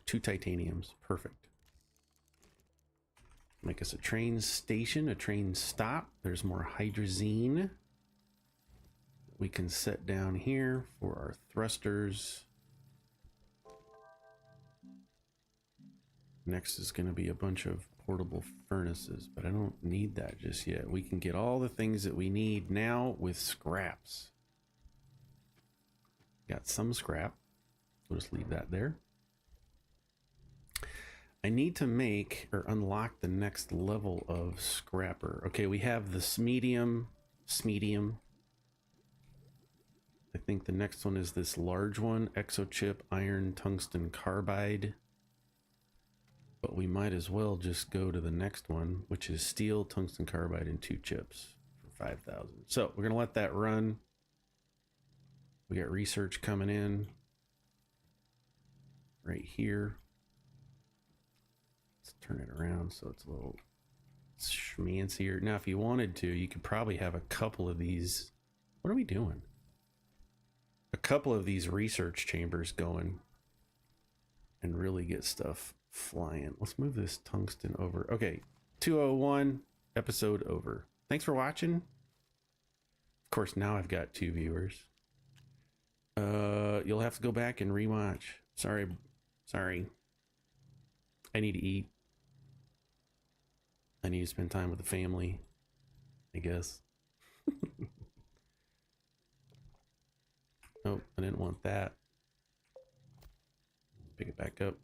2 titaniums. Perfect. Make us a train station, a train stop. There's more hydrazine. We can set down here for our thrusters. Next is going to be a bunch of portable furnaces, but I don't need that just yet. We can get all the things that we need now with scraps. Got some scrap. We'll just leave that there. I need to make or unlock the next level of scrapper. Okay, we have the smedium. I think the next one is this large one, exochip, iron, tungsten carbide. But we might as well just go to the next one, which is steel, tungsten carbide, and 2 chips for 5,000. So we're gonna let that run. We got research coming in right here. Let's turn it around so it's a little schmancier. Now, if you wanted to, you could probably have a couple of these. What are we doing? A couple of these research chambers going and really get stuff flying. Let's move this tungsten over. Okay, 201 episode over. Thanks for watching. Of course, now I've got 2 viewers. You'll have to go back and rewatch. Sorry. I need to eat. I need to spend time with the family, I guess. Oh, I didn't want that. Pick it back up.